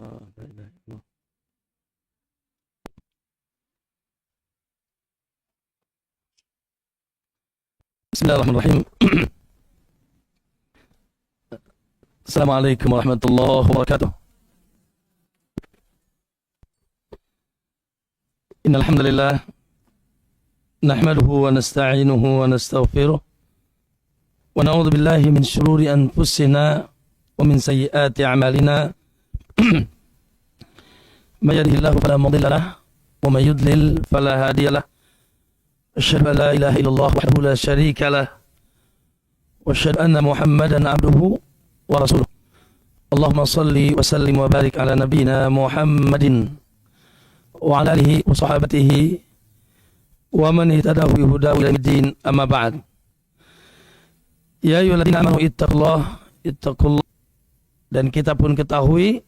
لا إله إلا الله. بسم الله الرحمن الرحيم. السلام عليكم ورحمة الله وبركاته. إن الحمد لله نحمده ونستعينه ونستغفره ونعوذ بالله من شرور أنفسنا ومن سيئات أعمالنا. من يهده الله فلا مضل له ومن يضلل فلا هادي له. أشهد أن لا إله إلا الله وحده لا شريك له وأشهد أن محمدا عبده ورسوله. اللهم صل وسلم وبارك على نبينا محمد وعلى آله وصحابته ومن اهتدى بهداه إلى الدين. أما بعد. Ya ayyuhalladzina amanu ittaqullah. Dan kita pun ketahui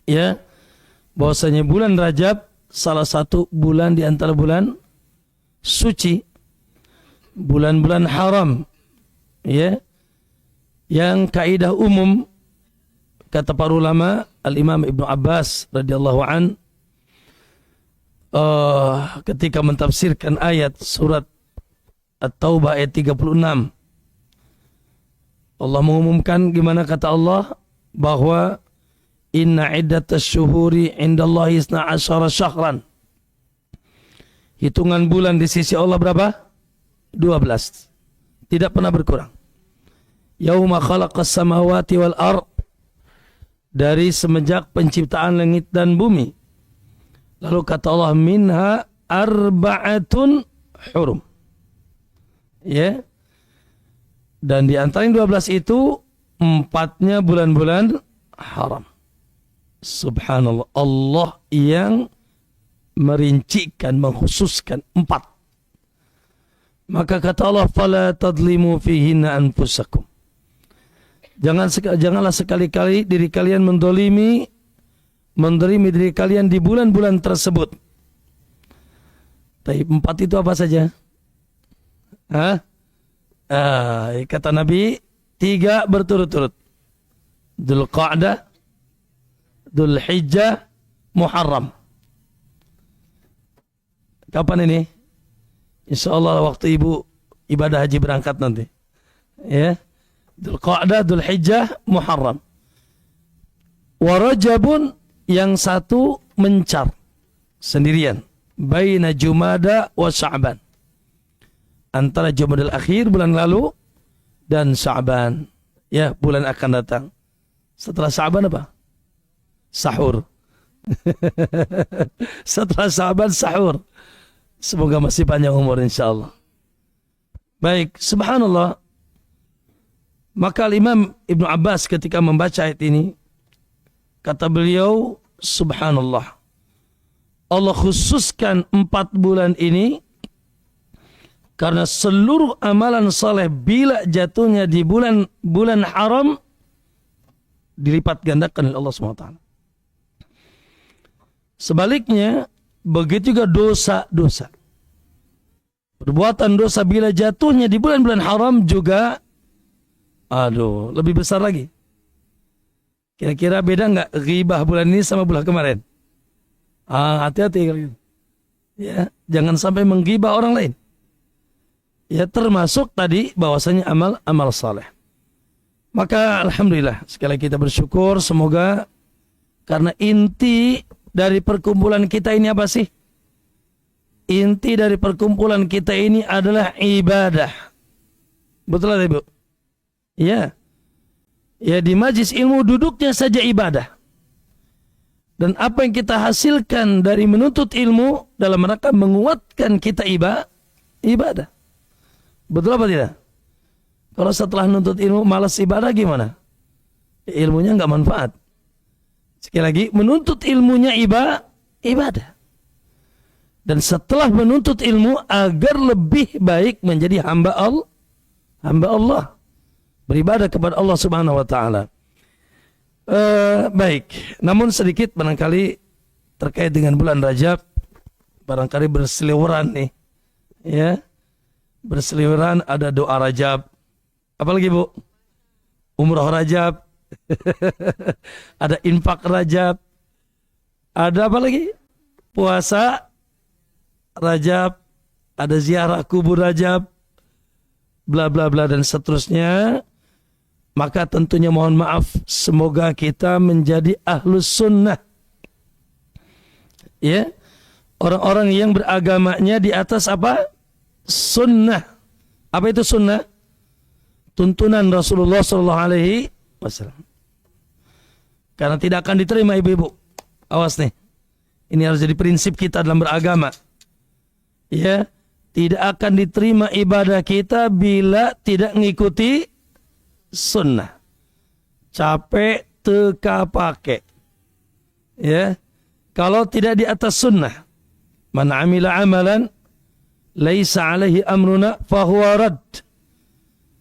ya bahwasanya bulan Rajab salah satu bulan di antara bulan suci, bulan-bulan haram ya, yang kaidah umum kata para ulama, Al-Imam Ibnu Abbas radhiyallahu an ketika mentafsirkan ayat surat At-Taubah ayat 36, Allah mengumumkan gimana kata Allah bahwa inna iddatasy syuhuri indallahi 12 syahran. Hitungan bulan di sisi Allah berapa? 12. Tidak pernah berkurang. Yauma khalaqas samawati wal ard. Dari semenjak penciptaan langit dan bumi. Lalu kata Allah minha arba'atun hurum. Ya. Dan di antara yang 12 itu 4-nya bulan-bulan haram. Subhanallah, Allah yang merincikan, mengkhususkan 4. Maka kata Allah, fala tadlimu fihinna anfusakum. Janganlah sekali-kali diri kalian mendolimi diri kalian di bulan-bulan tersebut. Tapi 4 itu apa saja? Kata Nabi 3 berturut-turut. Dzulqa'dah, Dzulhijjah, Muharram. Kapan ini? Insyaallah waktu ibu ibadah haji berangkat nanti. Ya. Dzulqa'dah, Dzulhijjah, Muharram. Wa Rajabun, yang satu mencar sendirian. Baina Jumada wa Sya'ban. Antara Jumadil Akhir bulan lalu dan Sya'ban, ya, bulan akan datang. Setelah Sya'ban apa? Sahur. Setelah Sya'ban sahur. Semoga masih panjang umur insyaallah. Baik, subhanallah. Maka Imam Ibnu Abbas ketika membaca ayat ini, kata beliau, subhanallah, Allah khususkan 4 bulan ini karena seluruh amalan saleh bila jatuhnya di bulan haram dilipat gandakan oleh Allah SWT. Sebaliknya, begitu juga dosa-dosa. Perbuatan dosa bila jatuhnya di bulan-bulan haram juga, lebih besar lagi. Kira-kira beda nggak ghibah bulan ini sama bulan kemarin? Hati-hati. Ya, jangan sampai menggibah orang lain. Ya, termasuk tadi bahwasanya amal saleh. Maka alhamdulillah sekali kita bersyukur, semoga karena inti dari perkumpulan kita ini apa sih? Inti dari perkumpulan kita ini adalah ibadah. Betul atau Ibu? Ya. Ya, di majlis ilmu duduknya saja ibadah. Dan apa yang kita hasilkan dari menuntut ilmu dalam rangka menguatkan kita ibadah. Betul apa tidak? Kalau setelah nuntut ilmu malas ibadah gimana? Ilmunya enggak manfaat. Sekali lagi, menuntut ilmunya ibadah. Dan setelah menuntut ilmu agar lebih baik menjadi hamba Allah, beribadah kepada Allah Subhanahu wa taala. Baik, namun sedikit barangkali terkait dengan bulan Rajab, barangkali berseliweran nih. Ya. Berseliweran ada doa Rajab. Apalagi Bu? Umrah Rajab. Ada infak Rajab. Ada apa lagi? Puasa Rajab. Ada ziarah kubur Rajab. Bla bla bla dan seterusnya. Maka tentunya mohon maaf, semoga kita menjadi ahlus sunnah. Ya, orang-orang yang beragamanya di atas apa? Sunnah. Apa itu sunnah? Tuntunan Rasulullah SAW. Karena tidak akan diterima ibu-ibu. Awas nih. Ini harus jadi prinsip kita dalam beragama. Ya, tidak akan diterima ibadah kita bila tidak mengikuti sunnah. Capek teka pake. Ya. Kalau tidak di atas sunnah. Man amila amalan laisa alaihi amruna fahuwa rad.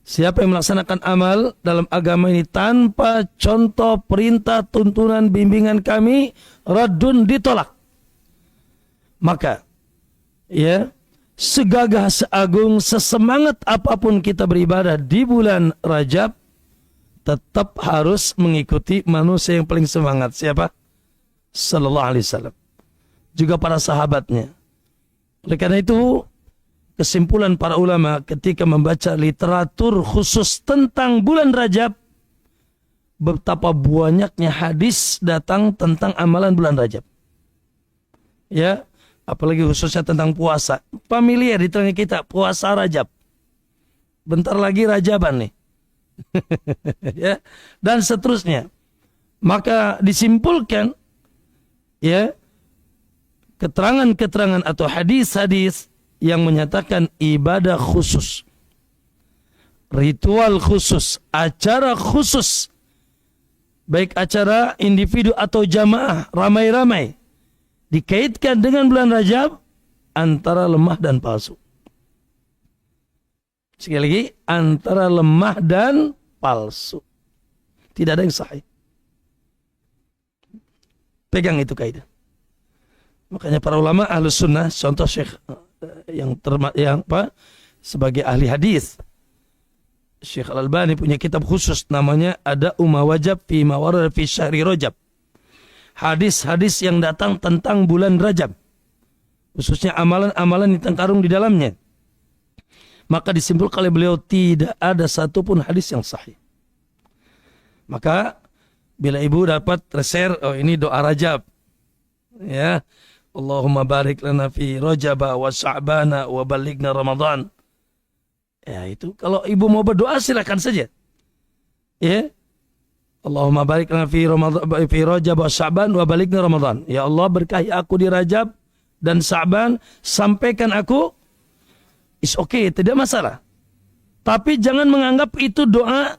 Siapa yang melaksanakan amal dalam agama ini tanpa contoh, perintah, tuntunan, bimbingan kami, raddun, ditolak. Maka ya, segagah, seagung, sesemangat apapun kita beribadah di bulan Rajab, tetap harus mengikuti manusia yang paling semangat. Siapa? Sallallahu alaihi wasallam. Juga para sahabatnya. Oleh karena itu, kesimpulan para ulama ketika membaca literatur khusus tentang bulan Rajab, betapa banyaknya hadis datang tentang amalan bulan Rajab. Ya, apalagi khususnya tentang puasa. Familiar di telinga kita, puasa Rajab. Bentar lagi Rajaban nih. Ya, dan seterusnya. Maka disimpulkan ya, keterangan-keterangan atau hadis-hadis yang menyatakan ibadah khusus, ritual khusus, acara khusus, baik acara individu atau jamaah, ramai-ramai, dikaitkan dengan bulan Rajab, antara lemah dan palsu. Sekali lagi, antara lemah dan palsu. Tidak ada yang sahih. Pegang itu kaidah. Makanya para ulama ahlus sunnah, contoh Syekh yang sebagai ahli hadis, Syekh Al-Albani punya kitab khusus namanya ada Wajab fi ma warada fi syahri Rajab. Hadis-hadis yang datang tentang bulan Rajab, khususnya amalan-amalan yang terkandung di dalamnya. Maka disimpulkan oleh beliau tidak ada satupun hadis yang sahih. Maka bila ibu dapat reser, oh ini doa Rajab, ya, Allahumma barik lana fi Rajaba wa Sya'bana wa balighna Ramadan. Ya itu, kalau ibu mau berdoa silakan saja. Ya. Allahumma barik lana fi Rajab wa Sya'ban wa balighna Ramadan. Ya Allah, berkahi aku di Rajab dan Sya'ban, sampaikan aku. Is okay, tidak masalah. Tapi jangan menganggap itu doa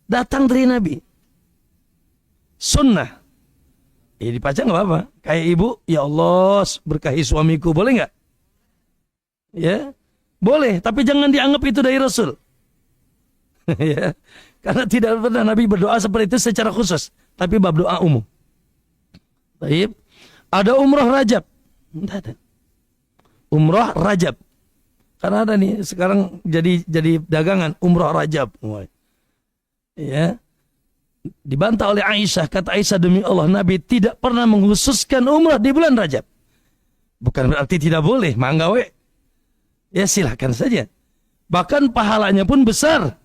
datang dari Nabi. Sunnah. Ya dibaca nggak apa-apa. Kayak ibu, ya Allah berkahi suamiku, boleh nggak? Ya, boleh. Tapi jangan dianggap itu dari Rasul. Ya, karena tidak pernah Nabi berdoa seperti itu secara khusus. Tapi bab doa umum. Baik. Ada umrah Rajab. Tidak ada. Umrah Rajab. Karena ada nih sekarang jadi dagangan umrah Rajab. Ya. Dibantah oleh Aisyah, kata Aisyah, demi Allah Nabi tidak pernah mengkhususkan umrah di bulan Rajab. Bukan berarti tidak boleh, mangga we. Ya silahkan saja. Bahkan pahalanya pun besar.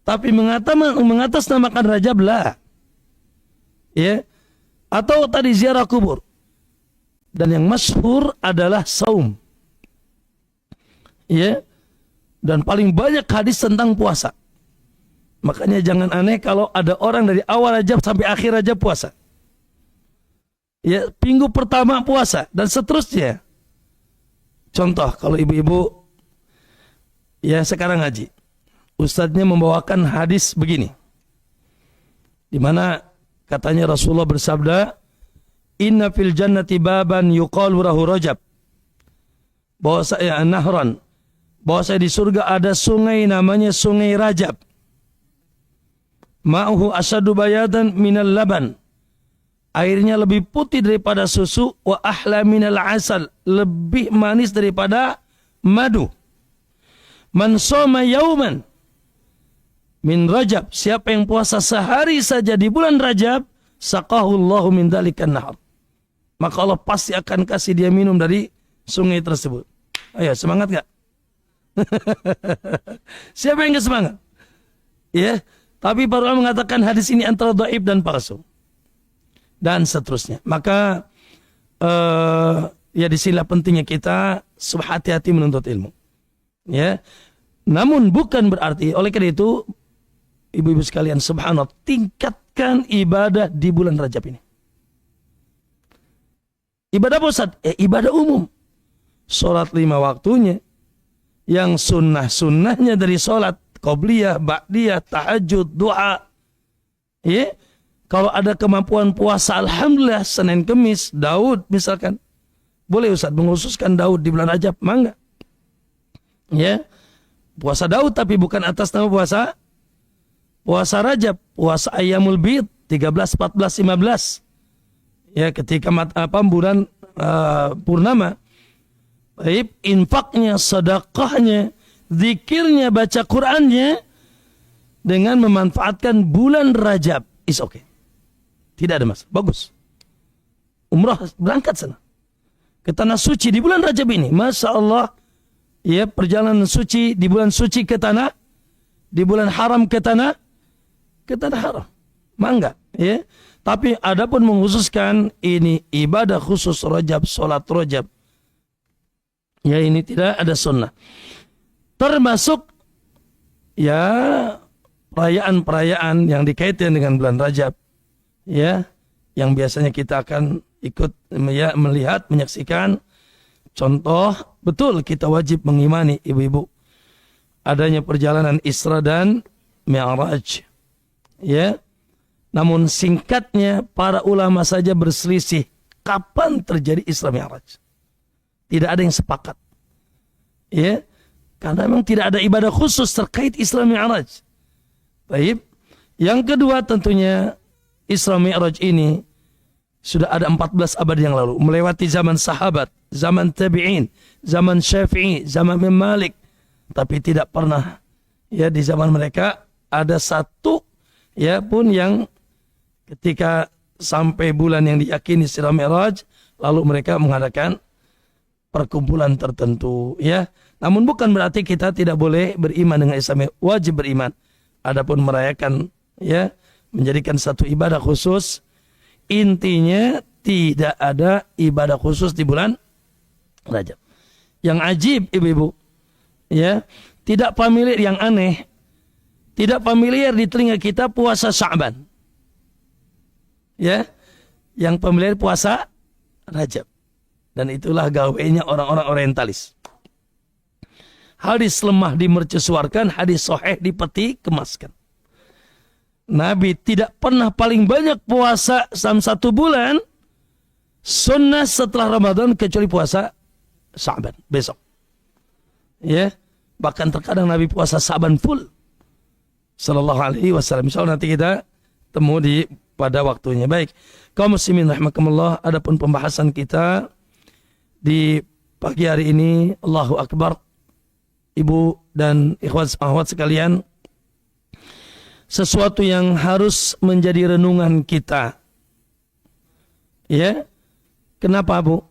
Tapi mengatasnamakan Rajab lah. Ya. Atau tadi ziarah kubur. Dan yang masyhur adalah saum. Ya. Dan paling banyak hadis tentang puasa. Makanya jangan aneh kalau ada orang dari awal Rajab sampai akhir Rajab puasa. Ya, minggu pertama puasa dan seterusnya. Contoh kalau ibu-ibu ya sekarang ngaji, ustadznya membawakan hadis begini. Di mana katanya Rasulullah bersabda, "Inna fil jannati baban yuqalu lahu Rajab." Bahwa saya nahran, bahwa saya di surga ada sungai namanya Sungai Rajab. Ma'uhu asyadu bayadan minal laban. Airnya lebih putih daripada susu. Wa ahla minal asal. Lebih manis daripada madu. Man soma yauman. min Rajab, siapa yang puasa sehari saja di bulan Rajab, saqahullahu min dzalikan nahar, maka Allah pasti akan kasih dia minum dari sungai tersebut. Ayo, semangat gak? Siapa yang gak semangat? Ya, tapi para ulama mengatakan hadis ini antara dhaif dan palsu dan seterusnya. Maka ya disinilah pentingnya kita hati-hati menuntut ilmu. Ya, namun bukan berarti oleh karena itu ibu-ibu sekalian, subhanallah, tingkatkan ibadah di bulan Rajab ini. Ibadah apa Ustaz? Ibadah umum. Sholat 5 waktunya, yang sunnah-sunnahnya dari sholat qobliyah, ba'diyah, tahajud, doa. Ya, kalau ada kemampuan puasa, alhamdulillah, Senin Kemis, Daud misalkan, boleh Ustaz mengkhususkan Daud di bulan Rajab, mangga. Ya, puasa Daud tapi bukan atas nama puasa Rajab, puasa Ayyamul Bid 13, 14, 15. Ya, ketika bulan purnama. Baik, infaknya, sedekahnya, zikirnya, baca Qur'annya dengan memanfaatkan bulan Rajab, is okay. Tidak ada masalah, bagus. Umrah, berangkat sana ke tanah suci di bulan Rajab ini, Masya Allah. Ya, perjalanan suci di bulan suci ke tanah, di bulan haram ke tanah haram, mangga. Ya, tapi adapun mengkhususkan ini ibadah khusus Rajab, sholat Rajab, ya ini tidak ada sunnah. Termasuk ya perayaan-perayaan yang dikaitkan dengan bulan Rajab, ya, yang biasanya kita akan ikut ya, melihat, menyaksikan. Contoh, betul kita wajib mengimani ibu-ibu adanya perjalanan Isra dan Mi'raj. Ya. Namun singkatnya para ulama saja berselisih kapan terjadi Isra Mi'raj. Tidak ada yang sepakat. Ya. Karena memang tidak ada ibadah khusus terkait Isra Mi'raj. Baik. Yang kedua tentunya Isra Mi'raj ini sudah ada 14 abad yang lalu, melewati zaman sahabat, zaman tabi'in, zaman Syafi'i, zaman Imam Malik. Tapi tidak pernah ya di zaman mereka ada satu ya pun yang ketika sampai bulan yang diyakini Isra Mi'raj lalu mereka mengadakan perkumpulan tertentu, ya. Namun bukan berarti kita tidak boleh beriman dengan Isra Mi'raj, wajib beriman. Adapun merayakan ya menjadikan satu ibadah khusus, intinya tidak ada ibadah khusus di bulan Rajab. Yang ajib ibu-ibu, ya, tidak familiar, yang aneh, tidak familiar di telinga kita puasa Sya'ban. Ya, yang familiar puasa Rajab. Dan itulah gawainya orang-orang orientalis. Hadis lemah dimercusuarkan, hadis sahih dipeti kemaskan. Nabi tidak pernah paling banyak puasa dalam satu bulan sunnah setelah Ramadan kecuali puasa Sya'ban besok. Ya, bahkan terkadang Nabi puasa Sya'ban full. Sallallahu alaihi wasallam. Insyaallah nanti kita temu di pada waktunya. Baik, kaum muslimin rahimakumullah, adapun pembahasan kita di pagi hari ini, Allahu Akbar, ibu dan ikhwan akhwat sekalian, sesuatu yang harus menjadi renungan kita. Ya. Kenapa, Bu?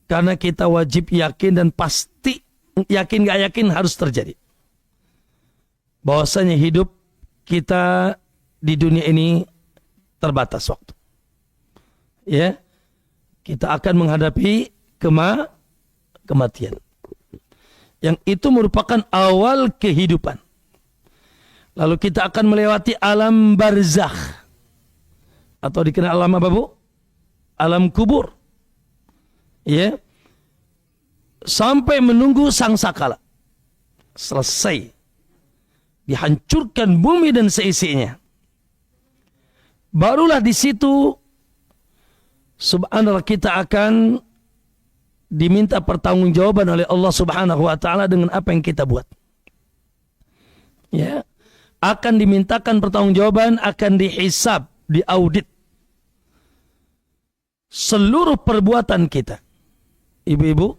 Karena kita wajib yakin dan pasti, yakin gak yakin harus terjadi, bahwasanya hidup kita di dunia ini terbatas waktu. Ya. Kita akan menghadapi kematian. Yang itu merupakan awal kehidupan. Lalu kita akan melewati alam barzakh. Atau dikenal alam apa, Bu? Alam kubur. Ya. Sampai menunggu sangsakala. Selesai. Dihancurkan bumi dan seisinya. Barulah di situ subhanallah kita akan diminta pertanggungjawaban oleh Allah Subhanahu wa taala dengan apa yang kita buat. Ya. Akan dimintakan pertanggungjawaban, akan dihisab, diaudit seluruh perbuatan kita. Ibu-ibu,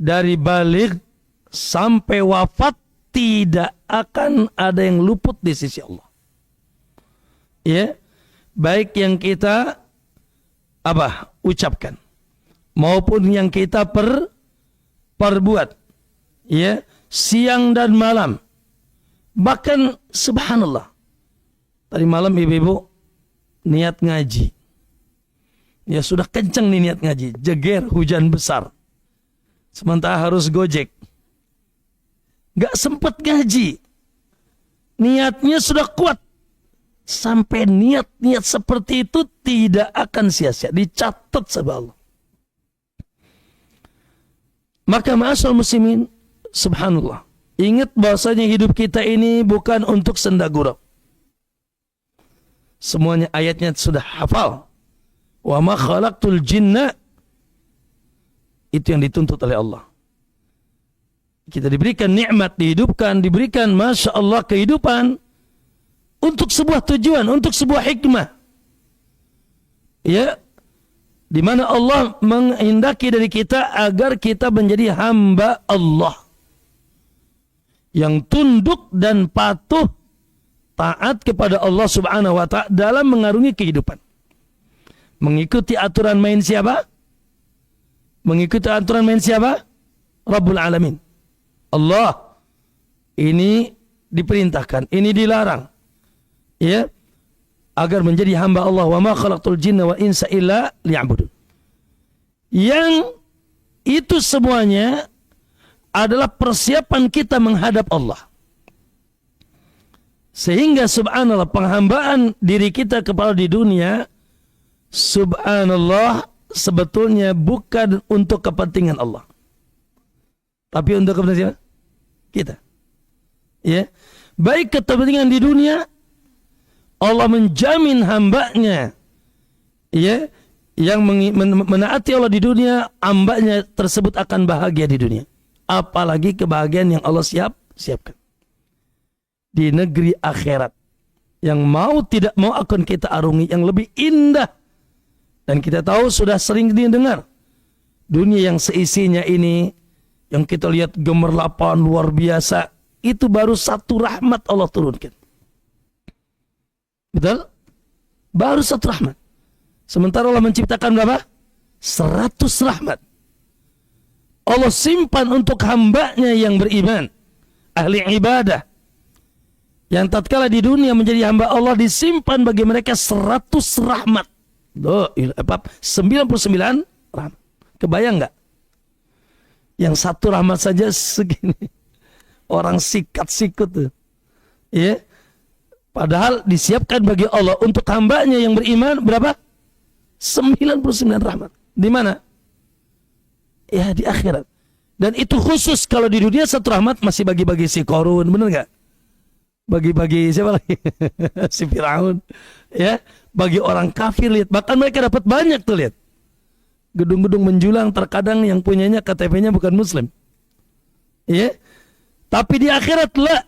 dari baligh sampai wafat tidak akan ada yang luput di sisi Allah. Ya, baik yang kita ucapkan maupun yang kita perbuat, ya, siang dan malam. Bahkan subhanallah, tadi malam ibu-ibu niat ngaji, ya sudah kenceng nih niat ngaji, jeger hujan besar, sementara harus gojek, gak sempet ngaji, niatnya sudah kuat. Sampai niat-niat seperti itu tidak akan sia-sia, dicatat sama Allah. Maka ma'asyarul muslimin, subhanallah, ingat bahwasanya hidup kita ini bukan untuk senda gurau. Semuanya ayatnya sudah hafal. Wa ma khalaqtul jinna, itu yang dituntut oleh Allah. Kita diberikan nikmat, dihidupkan, diberikan masya Allah kehidupan untuk sebuah tujuan, untuk sebuah hikmah. Ya, di mana Allah menghendaki dari kita agar kita menjadi hamba Allah yang tunduk dan patuh taat kepada Allah Subhanahu wa ta'ala dalam mengarungi kehidupan. Mengikuti aturan main siapa? Mengikuti aturan main siapa? Rabbul Alamin. Allah. Ini diperintahkan, ini dilarang. Ya, agar menjadi hamba Allah. Wa ma khalaqtul jinna wa insa illa liya'budun. Yang itu semuanya adalah persiapan kita menghadap Allah. Sehingga subhanallah, penghambaan diri kita kepada di dunia, subhanallah, sebetulnya bukan untuk kepentingan Allah, tapi untuk kepentingan kita. Ya, baik kepentingan di dunia, Allah menjamin hambanya, ya, yang menaati Allah di dunia, hambanya tersebut akan bahagia di dunia. Apalagi kebahagiaan yang Allah siapkan di negeri akhirat, yang mau tidak mau akan kita arungi, yang lebih indah. Dan kita tahu, sudah sering didengar, dunia yang seisinya ini, yang kita lihat gemerlapan luar biasa, itu baru satu rahmat Allah turunkan. Betul? Baru satu rahmat. Sementara Allah menciptakan berapa? 100 rahmat. Allah simpan untuk hambanya yang beriman, ahli ibadah, yang tatkala di dunia menjadi hamba Allah, disimpan bagi mereka 100 rahmat. 99 rahmat. Kebayang nggak? Yang satu rahmat saja segini. Orang sikat-sikut tuh. Ya. Padahal disiapkan bagi Allah untuk hambanya yang beriman berapa? 99 rahmat. Di mana? Ya, di akhirat. Dan itu khusus. Kalau di dunia satu rahmat masih bagi-bagi si Korun, bener nggak? Bagi-bagi siapa lagi? Si Firaun. Ya, bagi orang kafir, lihat. Bahkan mereka dapat banyak tuh, lihat. Gedung-gedung menjulang, terkadang yang punyanya KTP-nya bukan Muslim. Ya. Tapi di akhirat lah.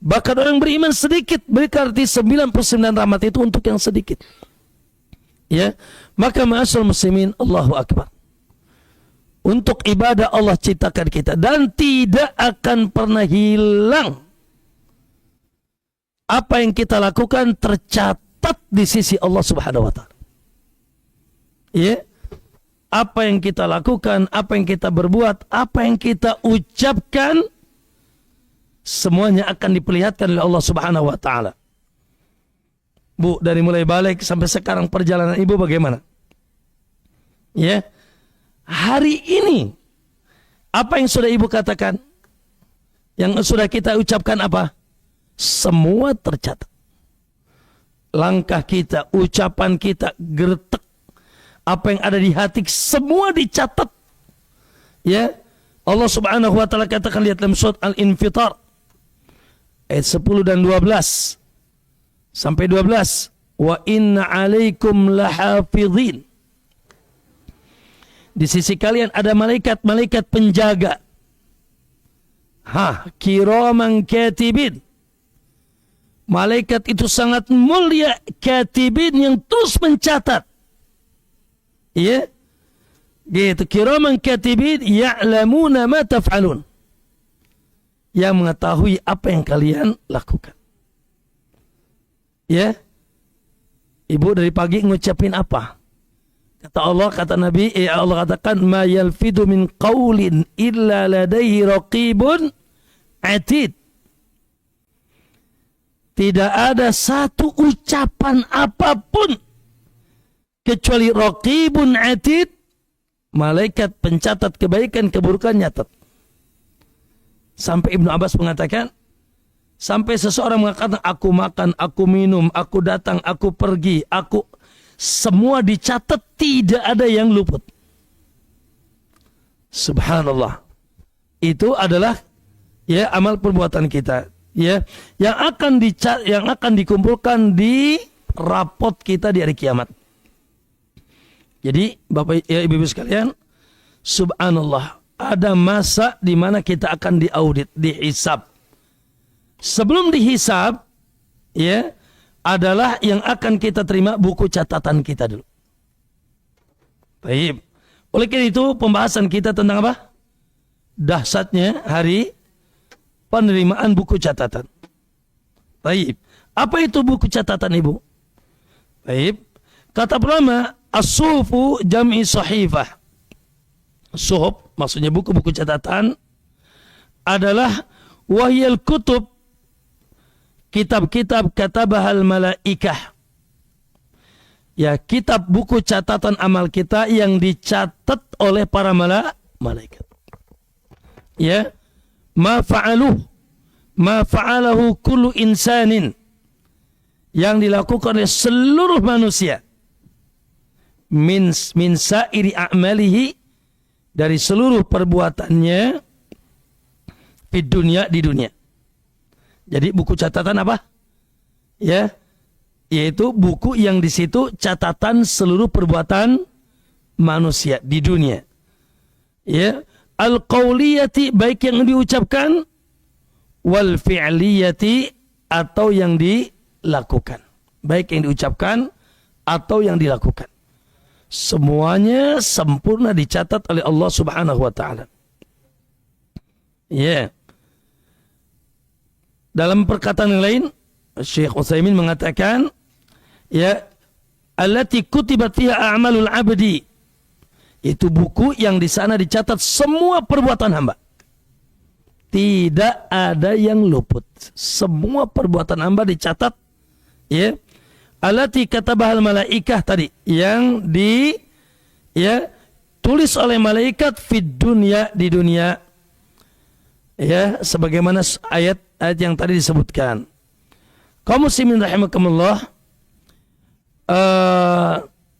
Bahkan orang beriman sedikit, berarti 99 rahmat itu untuk yang sedikit. Ya, maka ma'asyarul muslimin, Allahu Akbar. Untuk ibadah Allah ciptakan kita, dan tidak akan pernah hilang. Apa yang kita lakukan tercatat di sisi Allah Subhanahu wa ta'ala. Ya. Apa yang kita lakukan, apa yang kita berbuat, apa yang kita ucapkan, semuanya akan diperlihatkan oleh Allah Subhanahu wa ta'ala. Bu, dari mulai balik sampai sekarang perjalanan ibu bagaimana? Ya. Hari ini apa yang sudah ibu katakan? Yang sudah kita ucapkan apa? Semua tercatat. Langkah kita, ucapan kita, gertek, apa yang ada di hati, semua dicatat. Ya. Allah Subhanahu wa ta'ala katakan, lihat dalam surat Al-Infitar ayat 10 dan 12 sampai 12, wa inna alaikum lahafidhin. Di sisi kalian ada malaikat-malaikat penjaga. Kiraman katibin. Malaikat itu sangat mulia, katibin, yang terus mencatat. Ya. Gitu, kiraman katibin ya'lamuna ma taf'alun. yang mengetahui apa yang kalian lakukan. Ya, ibu dari pagi ngucapin apa? Kata Allah, kata Nabi, Allah katakan, ma yalfidu min qaulin illa ladaihi raqibun atid. Tidak ada satu ucapan apapun kecuali raqibun atid, malaikat pencatat kebaikan keburukan nyatat. Sampai Ibnu Abbas mengatakan, sampai seseorang mengatakan, aku makan, aku minum, aku datang, aku pergi, semua dicatat, tidak ada yang luput. Subhanallah. Itu adalah ya amal perbuatan kita, ya, yang akan dikumpulkan di rapot kita di hari kiamat. Jadi Bapak ya Ibu sekalian, subhanallah, ada masa di mana kita akan diaudit, dihisab. Sebelum dihisab, ya, adalah yang akan kita terima buku catatan kita dulu. Baik. Oleh karena itu pembahasan kita tentang apa? Dahsyatnya hari penerimaan buku catatan. Baik. Apa itu buku catatan, Ibu? Baik. Kata ulama, as-suhufu jam'i sahifah. Suhuf maksudnya buku-buku catatan adalah wahyal kutub, kitab-kitab katabahal malaikah. Ya, kitab buku catatan amal kita yang dicatat oleh para malaikat. Ya, ma fa'alahu kullu insanin, yang dilakukan oleh seluruh manusia, min sa'iri a'malihi, dari seluruh perbuatannya, di dunia. Jadi buku catatan apa? Ya, yaitu buku yang di situ catatan seluruh perbuatan manusia di dunia. Ya, al-qauliyati, baik yang diucapkan, wal fi'liyati, atau yang dilakukan. Baik yang diucapkan atau yang dilakukan. Semuanya sempurna dicatat oleh Allah Subhanahu wa taala. Ya. Dalam perkataan yang lain, Syekh Utsaimin mengatakan, ya, allati kutibat fiha a'malul 'abdi, itu buku yang di sana dicatat semua perbuatan hamba. Tidak ada yang luput. Semua perbuatan hamba dicatat, ya. Allati katabahal malaikah tadi, yang tulis oleh malaikat fid dunya, di dunia. Ya, sebagaimana ayat yang tadi disebutkan. Kaum muslimin rahimakumullah,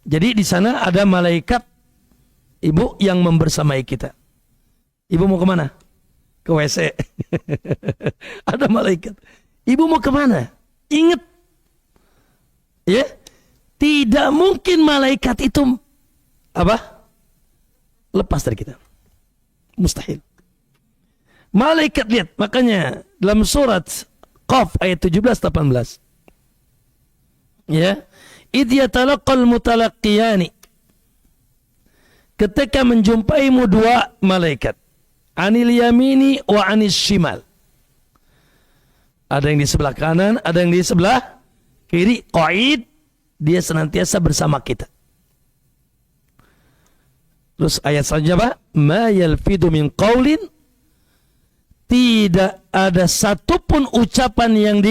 jadi di sana ada malaikat, Ibu, yang membersamai kita. Ibu mau kemana? Ke WC. Ada malaikat. Ibu mau kemana? Ingat, ya, tidak mungkin malaikat itu apa? Lepas dari kita. Mustahil. Malaikat, lihat, makanya dalam surat Qaf ayat 17-18. Ya, idh yatalaqal mutalaqqiyani, ketika menjumpaimu dua malaikat, anil yamini wa anis shimal. Ada yang di sebelah kanan, ada yang di sebelah kiri. Qaid, dia senantiasa bersama kita. Terus ayat selanjutnya apa? Ma yalfidu min qaulin, tidak ada satupun ucapan yang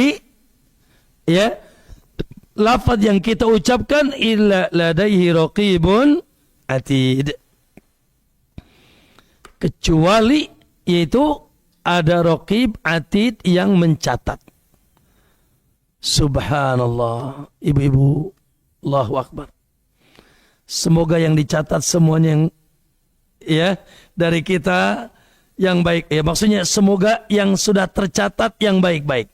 lafaz yang kita ucapkan, illa ladaihi raqibun atid, kecuali yaitu ada raqib atid yang mencatat. Subhanallah. Ibu-ibu, Allahu Akbar. Semoga yang dicatat semuanya yang dari kita yang baik, ya, maksudnya semoga yang sudah tercatat yang baik-baik.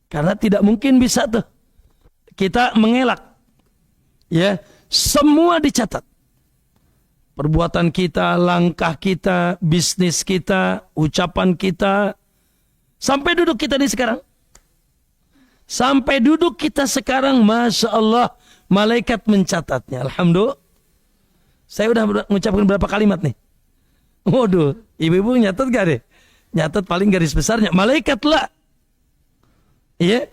Karena tidak mungkin bisa tuh kita mengelak. Ya, semua dicatat. Perbuatan kita, langkah kita, bisnis kita, ucapan kita, sampai duduk kita di sekarang. Sampai duduk kita sekarang, Masya Allah, malaikat mencatatnya. Alhamdulillah. Saya udah mengucapkan berapa kalimat nih? Waduh, ibu-ibu nyatet gak deh? nyatat paling garis besarnya. Malaikat lah. Ya.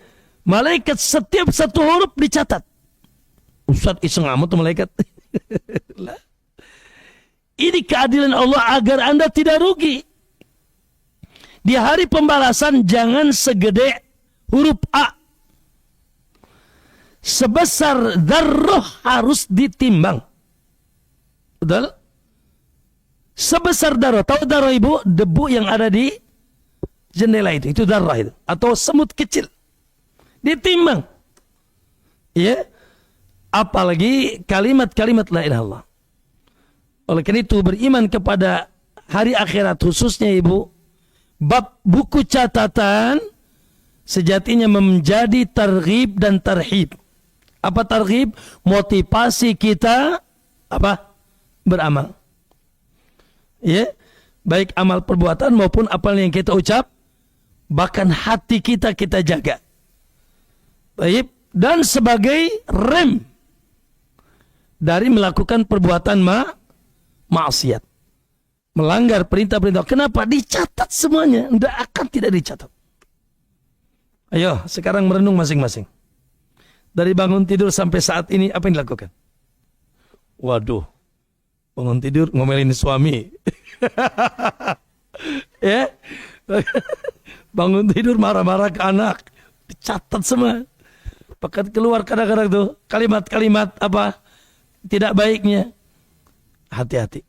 Malaikat setiap satu huruf dicatat. Ustaz iseng amat tuh malaikat. Ini keadilan Allah agar Anda tidak rugi. Di hari pembalasan jangan segede huruf A. Sebesar dzarrah harus ditimbang. Betul? Sebesar dzarrah. Tahu dzarrah ibu? Debu yang ada di jendela itu. Itu dzarrah itu. Atau semut kecil. Ditimbang. Ya. Apalagi kalimat-kalimat la ilaha illallah. Oleh karena itu beriman kepada hari akhirat khususnya ibu, bab buku catatan sejatinya menjadi targhib dan tarhib. Apa targhib? Motivasi kita apa? Beramal. Ya, baik amal perbuatan maupun apa yang kita ucap, bahkan hati kita jaga. Baik, dan sebagai rem dari melakukan perbuatan maksiat. Melanggar perintah-perintah. Kenapa? Dicatat semuanya. Tidak akan tidak dicatat. Ayo, sekarang merenung masing-masing. Dari bangun tidur sampai saat ini, apa yang dilakukan? Waduh, bangun tidur ngomelin suami. Ya, bangun tidur marah-marah ke anak. Dicatat semua. Bahkan keluar kadang-kadang tuh kalimat-kalimat apa tidak baiknya. Hati-hati.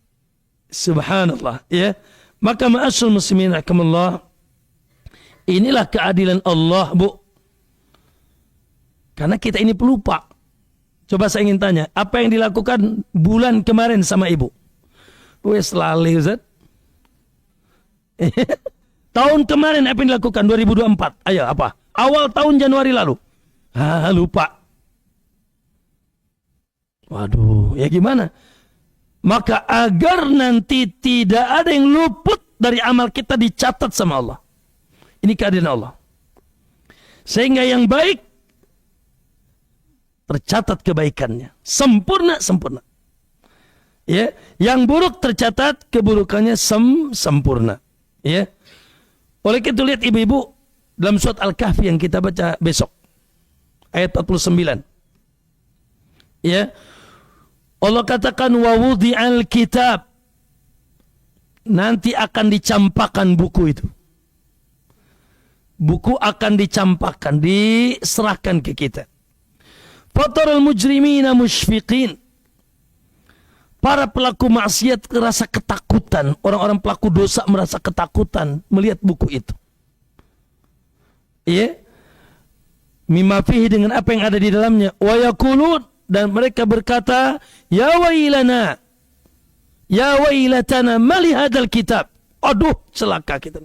Subhanallah, ya. Maka ma'asyul muslimin rahimakumullah, inilah keadilan Allah, Bu. Karena kita ini pelupa. Coba saya ingin tanya, apa yang dilakukan bulan kemarin sama ibu? Wes lali, Ustaz. Tahun kemarin apa yang dilakukan 2024? Ayo, apa? Awal tahun Januari lalu. Lupa. Waduh, ya gimana? Maka agar nanti tidak ada yang luput dari amal kita dicatat sama Allah. Ini keadilan Allah. Sehingga yang baik tercatat kebaikannya. Sempurna. Ya, yang buruk tercatat keburukannya sempurna. Ya. Oleh itu lihat ibu-ibu dalam surat Al-Kahfi yang kita baca besok. Ayat 49. Ya. Allah katakan wa wudi'al kitab, nanti akan dicampakkan buku itu. Buku akan dicampakkan, diserahkan ke kita. Fataral mujrimina musyfiqin, para pelaku maksiat merasa ketakutan, orang-orang pelaku dosa merasa ketakutan melihat buku itu. Ya, mimma fihi, dengan apa yang ada di dalamnya. Wa yaqulun, dan mereka berkata, ya wailana, ya wailatana, mali hadal kitab. Aduh, celaka kita.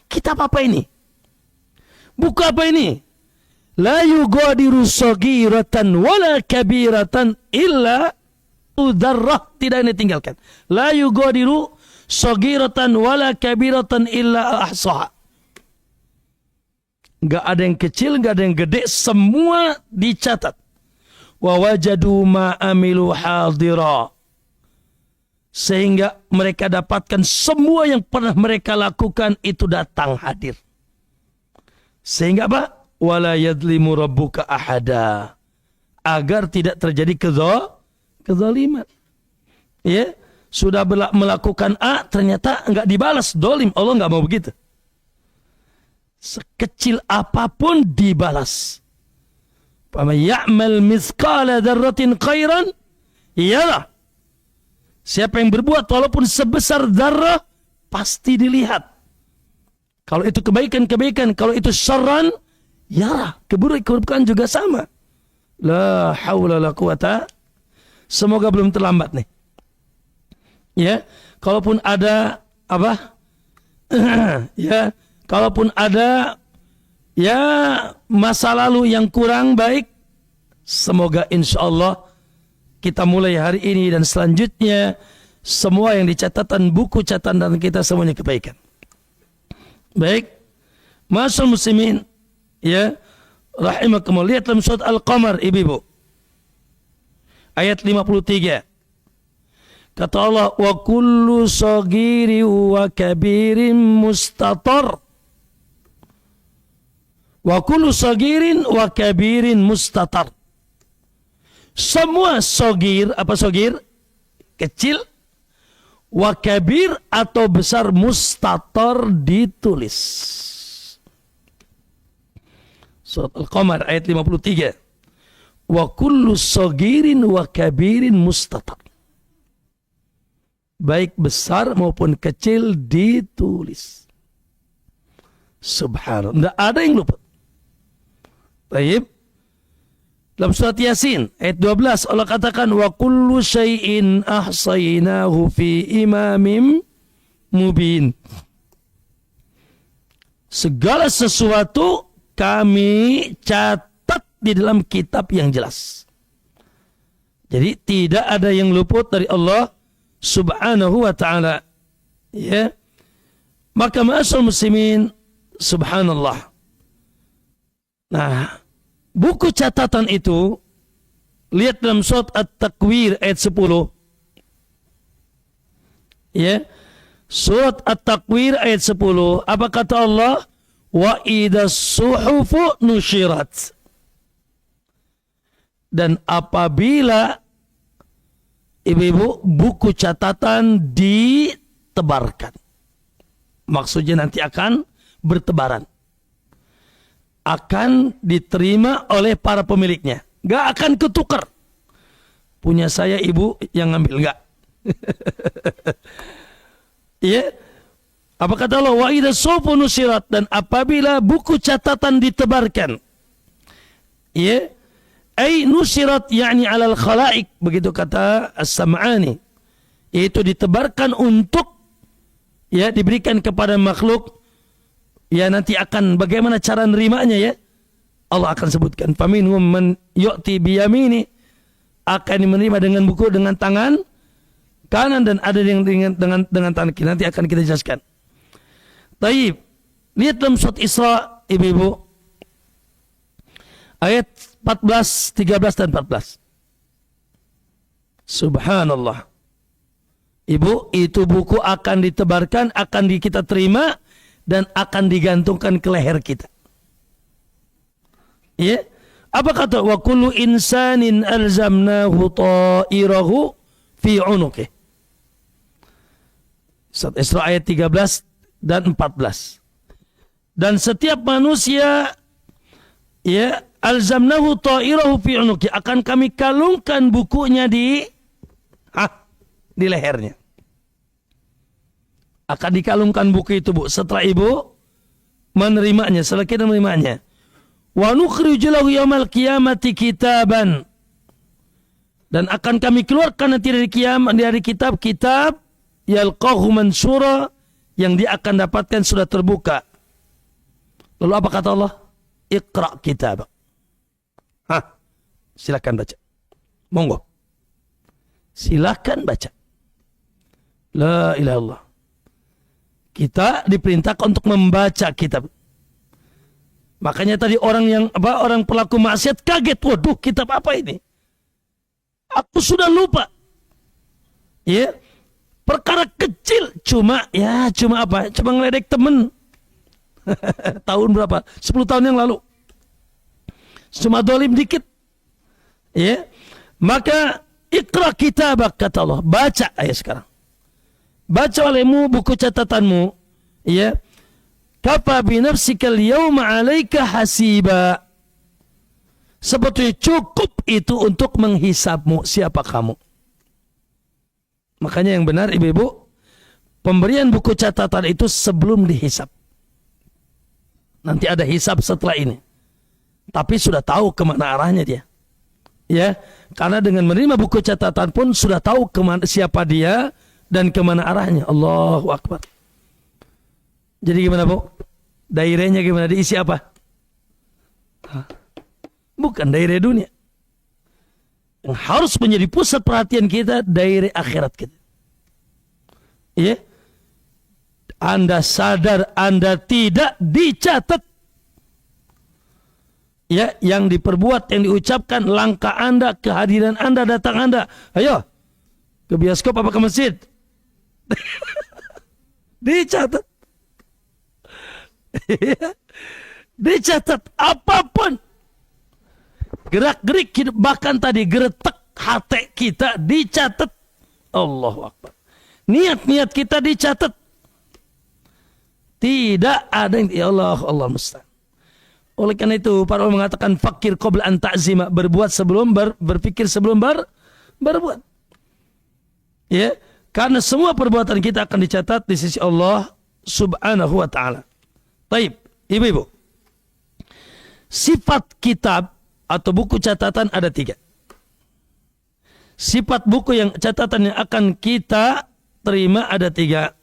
Kitab apa ini? Buku apa ini? La yugadiru saghiratan wala kabiratan illa udarrah, tidak ini tinggalkan. La yugadiru saghiratan wala kabiratan illa ahsaha. Enggak ada yang kecil, enggak ada yang gede, semua dicatat. Wa wajadu ma amilu hadira, sehingga mereka dapatkan semua yang pernah mereka lakukan itu datang hadir. Sehingga apa? Wala yadlimu rabbuka ahada, agar tidak terjadi kezaliman. Ya, sudah melakukan A ternyata enggak dibalas, dolim. Allah enggak mau begitu. Sekecil apapun dibalas. Faman ya'mal mithqala dzarratin khairan yarah. Siapa yang berbuat walaupun sebesar dzarrah pasti dilihat. Kalau itu kebaikan, kalau itu syarran yarah, keburukan juga sama. La haula la quwata. Semoga belum terlambat nih. Ya, kalaupun ada apa? Ya, kalaupun ada ya masa lalu yang kurang baik, semoga insya Allah kita mulai hari ini dan selanjutnya semua yang dicatatan buku catatan kita semuanya kebaikan. Baik, ma'asyiral muslimin, ya rahimakumullah, lihat dalam surat Al-Qamar ibu-ibu ayat 53. Kata Allah, wa kullu sagiri wa kabirin mustatar. Wa kullu sagirin wa kabirin mustatar. Semua sogir, apa sogir? Kecil. Wa kabir atau besar mustatar ditulis. Surat Al-Qamar ayat 53. Wa kullu sagirin wa kabirin mustatar. Baik besar maupun kecil ditulis. Subhanallah. Tidak ada yang lupa. Baik. Dalam surat Yasin ayat 12 Allah katakan wa kullu syai'in ahsaynahu fi imamin mubin. Segala sesuatu kami catat di dalam kitab yang jelas. Jadi tidak ada yang luput dari Allah Subhanahu wa ta'ala. Ya. Maka ma'asyiral muslimin, subhanallah. Nah, buku catatan itu lihat dalam surat At-Takwir ayat 10. Ya. Surat At-Takwir ayat 10. Apa kata Allah? Wa idza suhufu nusyirat. Dan apabila ibu-ibu buku catatan ditebarkan. Maksudnya nanti akan bertebaran. Akan diterima oleh para pemiliknya. Gak akan ketukar. Punya saya ibu yang ngambil, enggak. Ya. Apa kata Allah? Wa idza suhufu nusyirat. Dan apabila buku catatan ditebarkan. Ya. Ay nusyirat yakni alal khalaik. Begitu kata As-Sam'ani. Yaitu ditebarkan untuk ya diberikan kepada makhluk. Ya nanti akan bagaimana cara nerimanya ya. Allah akan sebutkan. Faminhum man yu'ti biyamini. Akan menerima dengan buku dengan tangan kanan. Dan ada yang dengan tangan kiri. Nanti akan kita jelaskan. Taib. Lihat dalam surat Isra, ibu-ibu. Ayat 14, 13 dan 14. Subhanallah. Ibu, itu buku akan ditebarkan, akan kita terima dan akan digantungkan ke leher kita. Ya. Apa kata? Wa kullu insanin alzamnahu ta'irahu fi 'unuqih. Surat Isra ayat 13 dan 14. Dan setiap manusia ya alzamnahu ta'irahu fi 'unuqi, akan kami kalungkan bukunya di lehernya. Akan dikalungkan buku itu, Bu, setelah ibu menerimanya, setelah kita menerimanya. Wa nukhriju lahu yaumal qiyamati kitaban, dan akan kami keluarkan nanti dari kiamat, dari kitab yalqahu mansura, yang dia akan dapatkan sudah terbuka. Lalu apa kata Allah? Iqra kitab. Silakan baca. Monggo. Silakan baca. La ilaha illallah. Kita diperintahkan untuk membaca kitab. Makanya tadi orang pelaku maksiat kaget. Waduh, kitab apa ini? Aku sudah lupa. Ya. Perkara kecil, cuma apa? Cuma ngeledek temen. Tahun berapa? 10 tahun yang lalu. Cuma dolim dikit. Ya. Maka Iqra kitabak, kata Allah. Baca ayat sekarang. Baca olehmu buku catatanmu. Ya. Kafa binafsikal yawma 'alaika hasiba. Sebetulnya cukup itu untuk menghisabmu, siapa kamu. Makanya yang benar ibu-ibu, pemberian buku catatan itu sebelum dihisab. Nanti ada hisab setelah ini. Tapi sudah tahu kemana arahnya dia. Ya, karena dengan menerima buku catatan pun sudah tahu kemana, siapa dia dan kemana arahnya. Allahu Akbar. Jadi gimana, Bu? Dairahnya gimana? Diisi apa? Bukan dairah dunia. Yang harus menjadi pusat perhatian kita, dairah akhirat kita. Ya. Anda sadar Anda tidak dicatat. Ya, yang diperbuat, yang diucapkan, langkah Anda, kehadiran Anda, datang Anda. Ayo. Ke bioskop apa ke masjid? Dicatat. Dicatat apapun. Gerak-gerik hidup, bahkan tadi geretek hati kita dicatat. Allahu Akbar. Niat-niat kita dicatat. Tidak ada yang, ya Allah, Allah musta'an. Oleh karena itu para ulama mengatakan fakir qabla an ta'zima, berbuat sebelum berpikir sebelum berbuat. Ya, karena semua perbuatan kita akan dicatat di sisi Allah Subhanahu wa taala. Baik, ibu-ibu. Sifat kitab atau buku catatan ada 3. Sifat buku yang catatan yang akan kita terima ada 3.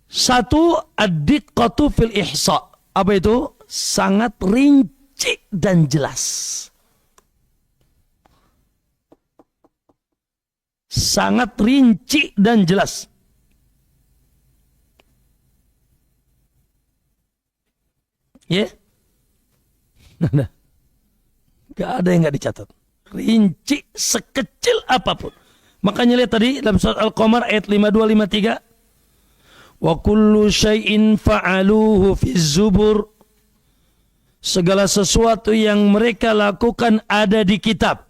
1, ad-diqqatu fil ihsa. Apa itu? Sangat rinci dan jelas. Sangat rinci dan jelas. Ya? Yeah? Gak ada yang gak dicatat. Rinci sekecil apapun. Makanya lihat tadi dalam surat Al-Qamar ayat 52-53. Wa kullu syai'in fa'aluhu fi zubur. Segala sesuatu yang mereka lakukan ada di kitab.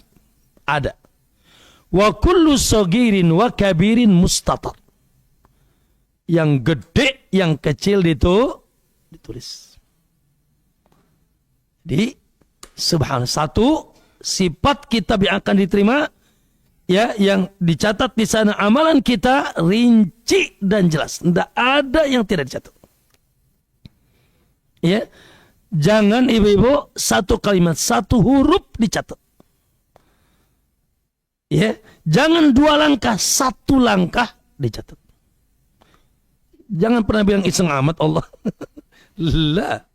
Ada. Wa kullu sagirin wa kabirin mustatar. Yang gede, yang kecil itu ditulis. Jadi subhanallah, 1 sifat kitab yang akan diterima, ya, yang dicatat di sana amalan kita rinci dan jelas. Tidak ada yang tidak dicatat. Ya, jangan ibu-ibu 1 kalimat, 1 huruf dicatat. Ya, jangan 2 langkah, 1 langkah dicatat. Jangan pernah bilang iseng amat Allah. Lah.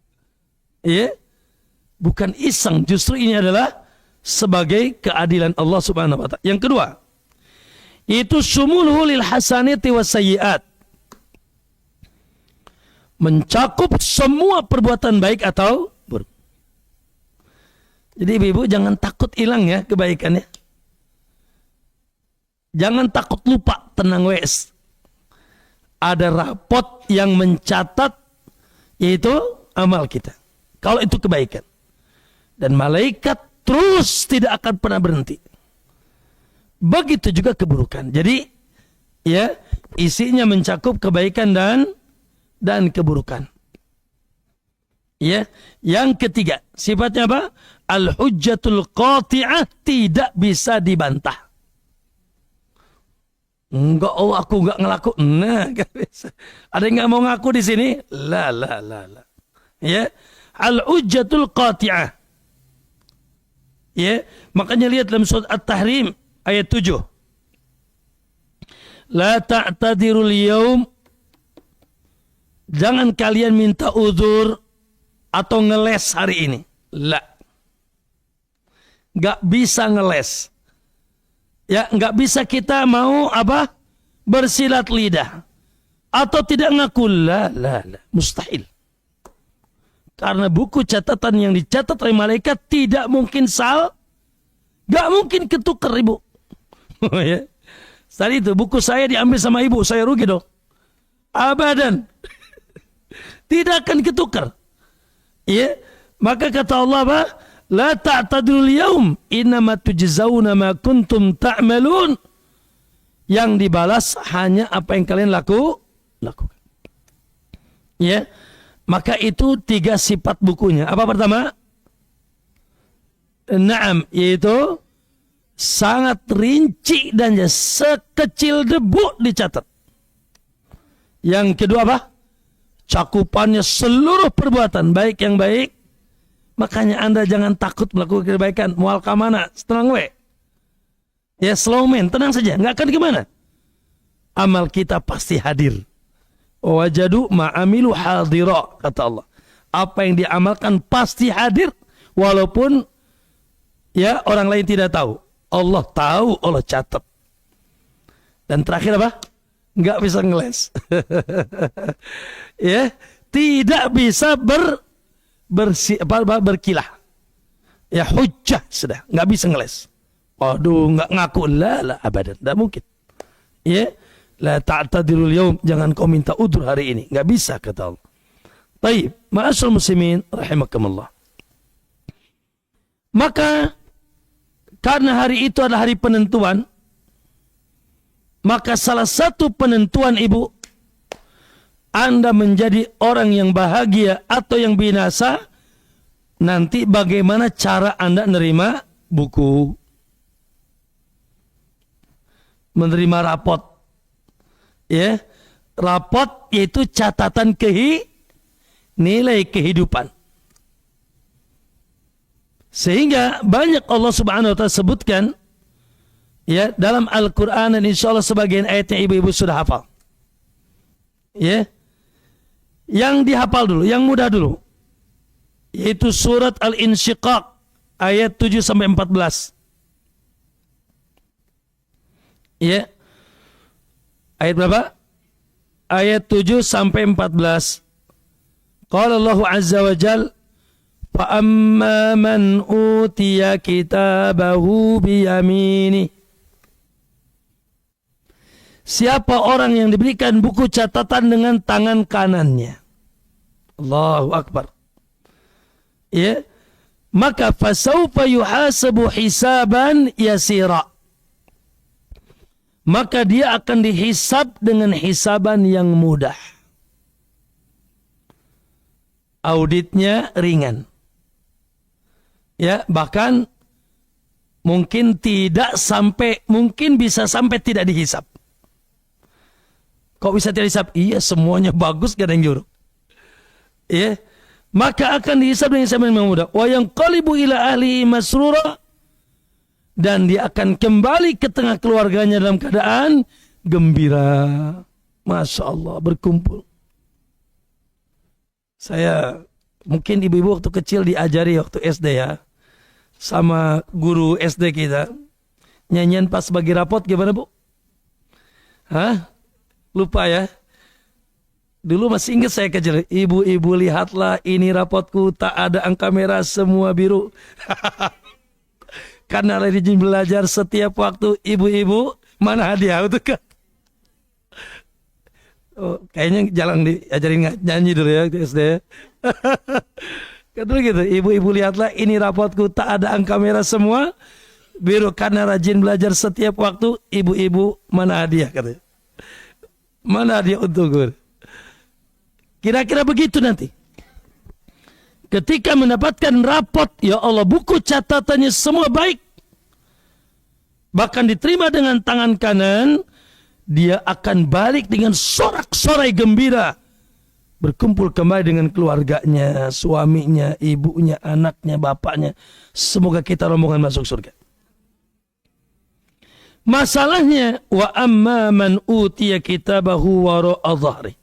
Ya, bukan iseng, justru ini adalah sebagai keadilan Allah Subhanahu wa taala. Yang kedua, itu sumulhu lil hasanati was sayyiat. Mencakup semua perbuatan baik atau buruk. Jadi ibu-ibu jangan takut hilang ya kebaikannya. Jangan takut lupa, tenang wes. Ada rapot yang mencatat, yaitu amal kita. Kalau itu kebaikan. Dan malaikat terus tidak akan pernah berhenti. Begitu juga keburukan. Jadi ya, isinya mencakup kebaikan dan keburukan. Ya, yang ketiga, sifatnya apa? Al-hujjatul qati'ah, tidak bisa dibantah. Enggak, oh aku enggak ngelaku. Nah, enggak bisa. Ada yang enggak mau ngaku di sini? La. Ya, al-hujjatul qati'ah. Ya, makanya lihat dalam surat At-Tahrim ayat 7. La ta'tadirul yaum. Jangan kalian minta uzur atau ngeles hari ini. La. Enggak bisa ngeles. Ya, enggak bisa kita mau apa? Bersilat lidah atau tidak ngaku. La. Mustahil. Karena buku catatan yang dicatat oleh malaikat tidak mungkin enggak mungkin ketukar, ibu. Ya. Tadi itu buku saya diambil sama ibu, saya rugi dong. Abadan. Tidak akan ketukar. Ya. Maka kata Allah apa? La ta'tadul yaum innama tujzauna ma kuntum ta'malun. Yang dibalas hanya apa yang kalian lakukan. Ya. Maka itu 3 sifat bukunya. Apa pertama? Naam, yaitu sangat rinci dan sekecil debu dicatat. Yang kedua apa? Cakupannya seluruh perbuatan baik yang baik. Makanya Anda jangan takut melakukan kebaikan. Mual ke mana? Tenang we. Ya, slow man, tenang saja, nggak akan gimana. Amal kita pasti hadir. Wajadu ma'amilu hadira, kata Allah. Apa yang diamalkan pasti hadir, walaupun ya orang lain tidak tahu. Allah tahu, Allah catat. Dan terakhir apa? Nggak bisa ngeles. Ya, tidak bisa berkilah. Ya, hujjah sudah, nggak bisa ngeles. Aduh, nggak ngaku. La abadan, tidak mungkin. Ya, la ta'tadirul yaum, jangan kau minta udur hari ini, nggak bisa kata Allah. Baik, ma'asyiral muslimin rahimakumullah. Maka karena hari itu adalah hari penentuan, maka salah satu penentuan ibu, Anda menjadi orang yang bahagia atau yang binasa, nanti bagaimana cara Anda menerima buku, menerima rapot. Ya, rapot yaitu catatan nilai kehidupan. Sehingga banyak Allah Subhanahu wa taala sebutkan ya dalam Al-Qur'an, dan insyaallah sebagian ayatnya ibu-ibu sudah hafal. Ya. Yang dihafal dulu, yang mudah dulu. Yaitu surat Al-Insyiqaq ayat 7 sampai 14. Ya. Ayat berapa? Ayat 7 sampai 14. Qala Allah Azza wa Jalla, فَأَمَّا مَنْ أُوتِيَ كِتَابَهُ بِيَمِينِهِ. Siapa orang yang diberikan buku catatan dengan tangan kanannya. Allahu Akbar. Ya, maka fasawfa yuhasabu hisaban yasira. Maka dia akan dihisab dengan hisaban yang mudah. Auditnya ringan. Ya, bahkan mungkin mungkin bisa sampai tidak dihisab. Kok bisa tidak dihisab? Iya, semuanya bagus, gak ada yang juruk. Ya, maka akan dihisab dengan hisaban yang mudah. Wa yanqalibu ila ahlihi masrura, dan dia akan kembali ke tengah keluarganya dalam keadaan gembira. Masya Allah, berkumpul. Saya mungkin ibu-ibu waktu kecil diajari waktu SD ya, sama guru SD kita, nyanyian pas bagi rapot gimana bu? Hah? Lupa ya? Dulu masih ingat saya kecil. Ibu-ibu lihatlah ini rapotku, tak ada angka merah, semua biru. Karena rajin belajar setiap waktu, ibu-ibu mana hadiah itu kan? Oh, kayaknya jarang diajarin nyanyi dulu ya di SD. Kata gitu, ibu-ibu lihatlah ini rapotku, tak ada angka merah, semua biru, karena rajin belajar setiap waktu, ibu-ibu mana hadiah katanya. Mana hadiah untuk guru? Kira-kira begitu nanti. Ketika mendapatkan rapot, ya Allah, buku catatannya semua baik, bahkan diterima dengan tangan kanan, dia akan balik dengan sorak-sorai gembira, berkumpul kembali dengan keluarganya, suaminya, ibunya, anaknya, bapaknya. Semoga kita rombongan masuk surga. Masalahnya, wa amma man utiya kitabahu wara'a dhahri.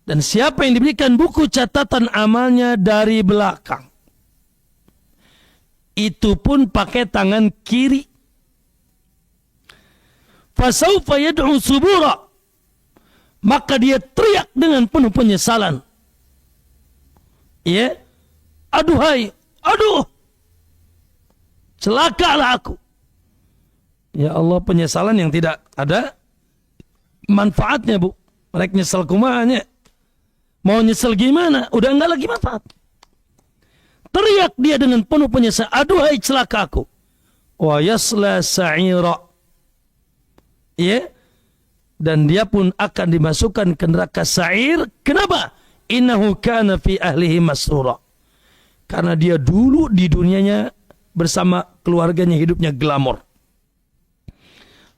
Dan siapa yang diberikan buku catatan amalnya dari belakang, itu pun pakai tangan kiri, fasawfa yad'u subura, maka dia teriak dengan penuh penyesalan. Ya, aduhai, aduh, celakalah aku. Ya Allah, penyesalan yang tidak ada manfaatnya bu. Mereka nyesel kumanya. Mau nyesel gimana? Udah enggak lagi manfaat. Teriak dia dengan penuh penyesalan, aduhai celaka aku. Wa yasla sa'ira. Ya, dan dia pun akan dimasukkan ke neraka sa'ir. Kenapa? Innahu kana fi ahlihi masrura. Karena dia dulu di dunianya bersama keluarganya hidupnya glamor.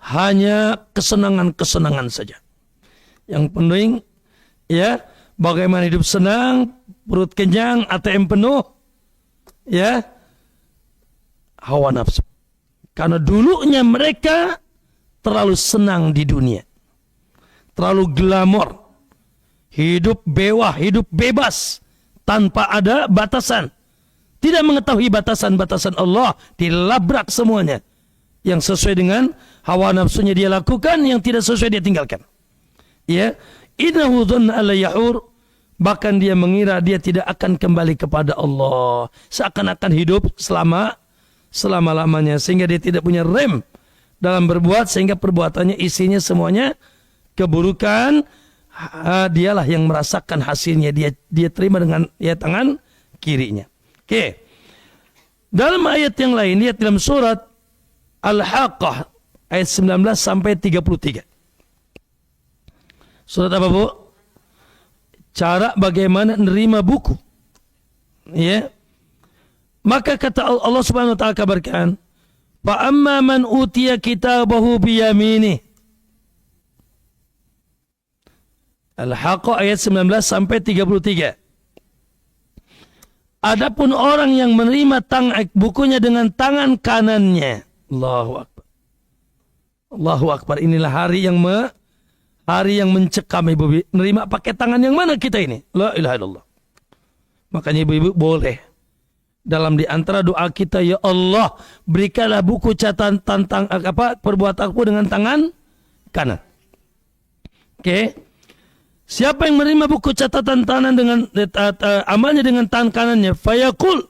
Hanya kesenangan-kesenangan saja. Yang penting ya, bagaimana hidup senang, perut kenyang, ATM penuh, ya, hawa nafsu. Karena dulunya mereka terlalu senang di dunia, terlalu glamor, hidup bewah, hidup bebas, tanpa ada batasan, tidak mengetahui batasan-batasan Allah, dilabrak semuanya. Yang sesuai dengan hawa nafsunya dia lakukan, yang tidak sesuai dia tinggalkan. Ya, innahu dhanna alla yahur, bahkan dia mengira dia tidak akan kembali kepada Allah, seakan-akan hidup selama selama-lamanya, sehingga dia tidak punya rem dalam berbuat, sehingga perbuatannya isinya semuanya keburukan. Dialah yang merasakan hasilnya, dia terima dengan tangan kirinya. Oke. Dalam ayat yang lain, lihat dalam surat Al-Haqqah ayat 19 sampai 33. Surat apa, Bu? Cara bagaimana menerima buku. Ya. Maka kata Allah Subhanahu wa taala kabarkan, fa amma man utiya kitabahu bi yaminih. Al-Haqqah ayat 19 sampai 33. Adapun orang yang menerima bukunya dengan tangan kanannya, Allahu Akbar. Allahu Akbar. Inilah hari yang mencekam, ibu-ibu. Menerima pakai tangan yang mana kita ini? La ilaha illallah. Makanya ibu-ibu boleh dalam di antara doa kita, ya Allah, berikanlah buku catatan tentang perbuatanku dengan tangan kanan. Oke. Siapa yang menerima buku catatan tangan dengan amalnya dengan tangan kanannya, fayaqul,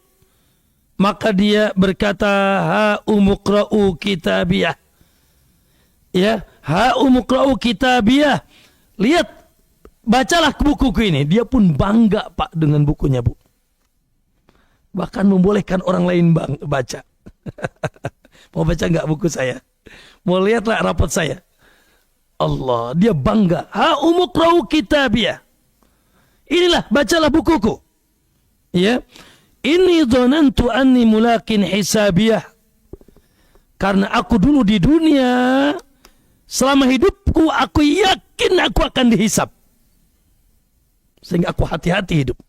maka dia berkata, ha umuqra'u kitabiyah. Ya, ha umuqra'u kitabiyah. Lihat, bacalah bukuku ini. Dia pun bangga, Pak, dengan bukunya, Bu. Bahkan membolehkan orang lain baca. Mau baca enggak buku saya? Mau lihatlah rapot saya? Allah, dia bangga. Ha umuqra'u kitabiyah. Inilah, bacalah bukuku. Ya. Inni dhanantu anni mulakin hisabiyah. Karena aku dulu di dunia, selama hidupku, aku yakin aku akan dihisab. Sehingga aku hati-hati hidup.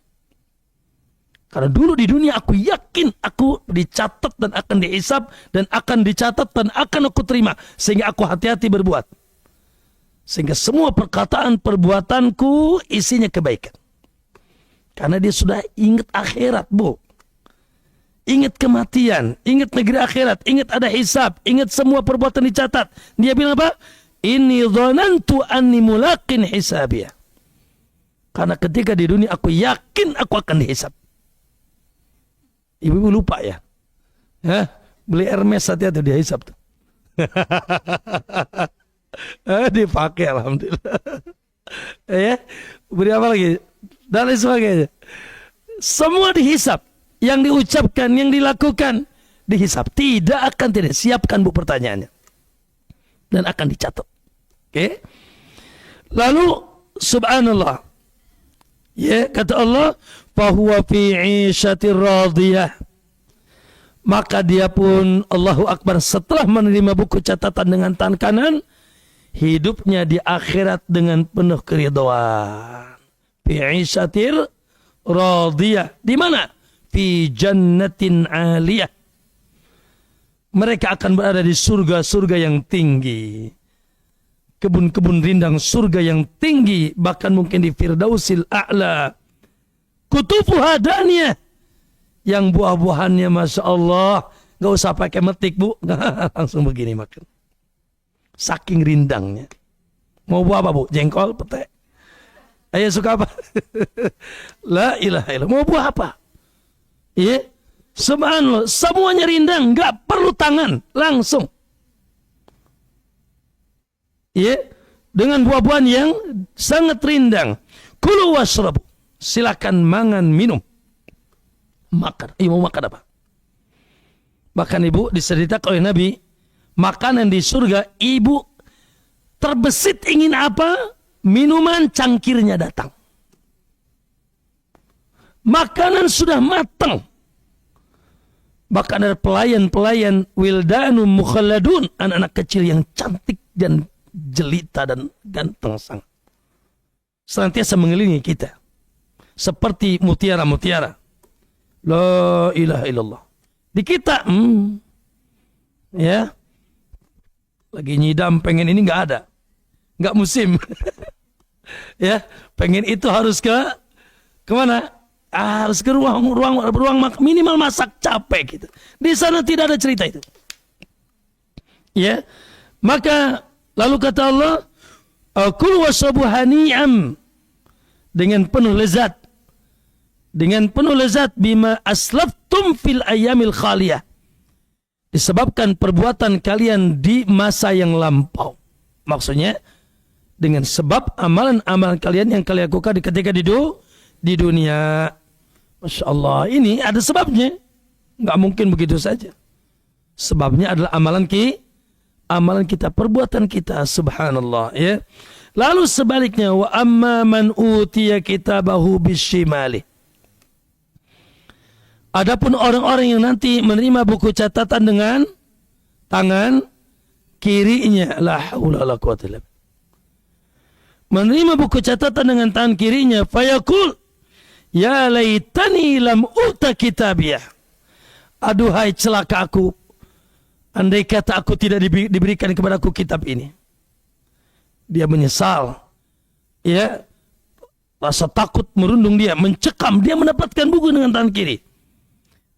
Karena dulu di dunia aku yakin aku dicatat dan akan dihisab, dan akan dicatat dan akan aku terima. Sehingga aku hati-hati berbuat. Sehingga semua perkataan perbuatanku isinya kebaikan. Karena dia sudah ingat akhirat, Bu. Ingat kematian, ingat negeri akhirat, ingat ada hisab, ingat semua perbuatan dicatat. Dia bilang apa? Inni dhanantu anni mulaqin hisabiyah. Karena ketika di dunia aku yakin aku akan dihisab. Ibu-ibu lupa ya? Hah? Beli Hermes hati-hati dia hisab tuh. Dipakai alhamdulillah. Ya, beri apa lagi? Dan lain sebagainya. Semua dihisab, yang diucapkan, yang dilakukan dihisab. Tidak akan tidak. Siapkan, Bu, pertanyaannya, dan akan dicatat. Oke. Lalu subhanallah. Ya, kata Allah, fahuwa fi 'ishatir radiyah. Maka dia pun, Allahu Akbar, setelah menerima buku catatan dengan tangan kanan, hidupnya di akhirat dengan penuh keridhaan. Fi 'ishatir radiyah. Di mana? Fi jannatin 'aliyah. Mereka akan berada di surga-surga yang tinggi. Kebun-kebun rindang surga yang tinggi, bahkan mungkin di Firdausil A'la. Kutufuha daniyah, yang buah-buahannya Masya Allah, gak usah pakai metik, Bu. Langsung begini makan. Saking rindangnya. Mau buah apa, Bu? Jengkol, pete? Ayo, suka apa? La ilaha illallah. Mau buah apa? Iya. Subhanallah, semuanya rindang, gak perlu tangan, langsung. Ya, dengan buah-buahan yang sangat rindang. Kulu washrabu, silakan mangan minum. Makan. Mau makan apa? Bahkan Ibu diceritakan oleh Nabi, makanan di surga, Ibu terbesit ingin apa? Minuman, cangkirnya datang. Makanan sudah matang. Bahkan ada pelayan-pelayan, wildanum mukhalladun, anak-anak kecil yang cantik dan jelita dan ganteng sangat, senantiasa mengelilingi kita seperti mutiara-mutiara. La ilaha illallah. Di kita ya, lagi nyidam pengen ini nggak ada, nggak musim. Ya, pengen itu harus kemana? Harus ke ruang minimal masak, capek gitu. Di sana tidak ada cerita itu. Ya, maka lalu kata Allah, kul washabu hani'am, dengan penuh lezat. Dengan penuh lezat, bima aslaftum fil ayyamil khaliyah, disebabkan perbuatan kalian di masa yang lampau. Maksudnya dengan sebab amalan-amalan kalian yang kalian lakukan ketika di dunia. Masya Allah, ini ada sebabnya. Nggak mungkin begitu saja. Sebabnya adalah amalan kita, perbuatan kita. Subhanallah, ya. Lalu sebaliknya, wa amma man utiya kitabahu bisyimali. Adapun orang-orang yang nanti menerima buku catatan dengan tangan kirinya, la haula wala quwwata illa billah. Menerima buku catatan dengan tangan kirinya, fayaqul ya laitani lam uta kitabiyah. Aduhai celaka aku, andai kata aku tidak diberikan kepadaku kitab ini. Dia menyesal, ya, rasa takut merundung dia, mencekam, dia mendapatkan buku dengan tangan kiri.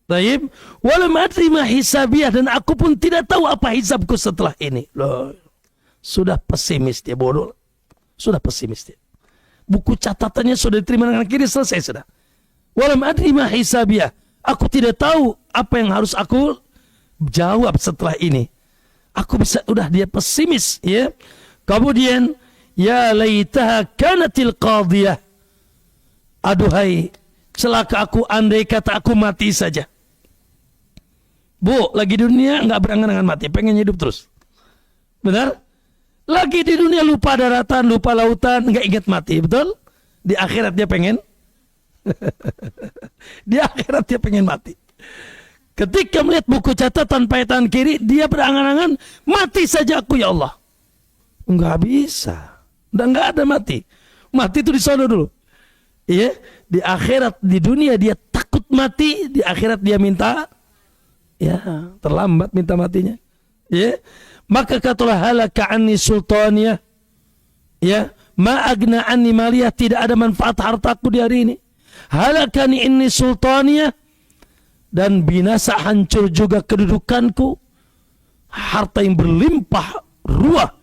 Taib, walam adri ma hisabiyah, dan aku pun tidak tahu apa hisabku setelah ini. Loh, sudah pesimis dia, bodoh. Sudah pesimis dia. Buku catatannya sudah diterima dengan kiri, selesai sudah. Walam adri ma hisabiyah, aku tidak tahu apa yang harus aku jawab setelah ini. Aku bisa, udah dia pesimis, ya. Kemudian, ya laitaha kanatil qadiyah. Aduhai, celaka aku andai kata aku mati saja. Bu, lagi di dunia nggak berangan-angan mati, pengen hidup terus. Benar? Lagi di dunia lupa daratan, lupa lautan, nggak ingat mati, betul? Di akhirat dia pengen, di akhirat dia pengen mati. Ketika melihat buku catatan tangan kiri, dia berangan-angan, mati saja aku ya Allah. Nggak bisa, udah nggak ada mati. Mati itu di sana dulu. Iya, di akhirat, di dunia dia takut mati, di akhirat dia minta, ya terlambat minta matinya. Ya, maka katalah halaka anni sultaniyah, ya ma agna anni maliyah, tidak ada manfaat hartaku di hari ini. Halakani inni sultaniyah, dan binasa hancur juga kedudukanku, harta yang berlimpah ruah,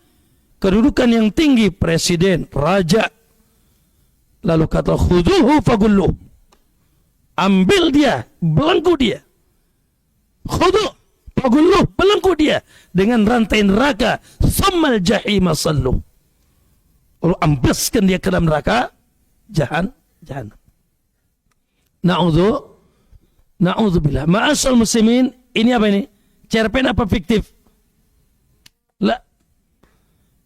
kedudukan yang tinggi, presiden, raja. Lalu kata khuduhu fagullu, ambil dia, belenggu dia. Khudu fagullu, belenggu dia dengan rantai neraka. Thummal jahima sallu, lalu ambeskan dia ke dalam neraka jahanam. Na'udzubillah. Ma'asal muslimin, ini apa ini? Cerpen apa fiktif? La,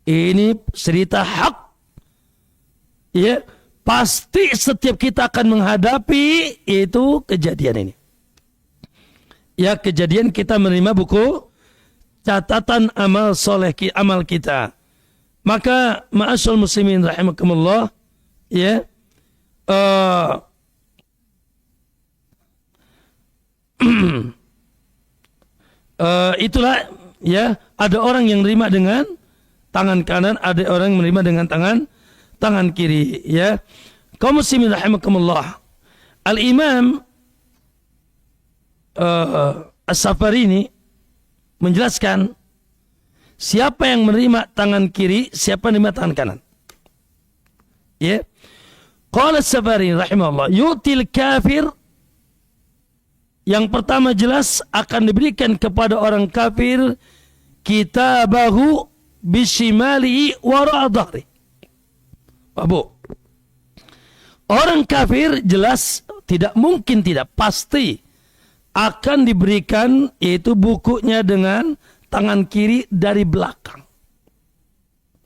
ini cerita hak. Ya, pasti setiap kita akan menghadapi itu kejadian ini. Ya, kejadian kita menerima buku catatan amal soleh, amal kita. Maka ma'asal muslimin rahimakumullah, ya, itulah, ya, ada orang yang menerima dengan tangan kanan, ada orang yang menerima dengan tangan kiri, ya. Kaum muslimin rahimakumullah, Al-Imam As-Safarini menjelaskan siapa yang menerima tangan kiri, siapa yang menerima tangan kanan. Ya. Qala As-Safarini rahimahullah, yu'til kafir, yang pertama jelas akan diberikan kepada orang kafir kitabahu bisimalihi wara'a dhahri. Babu, orang kafir jelas tidak mungkin, tidak pasti akan diberikan yaitu bukunya dengan tangan kiri dari belakang.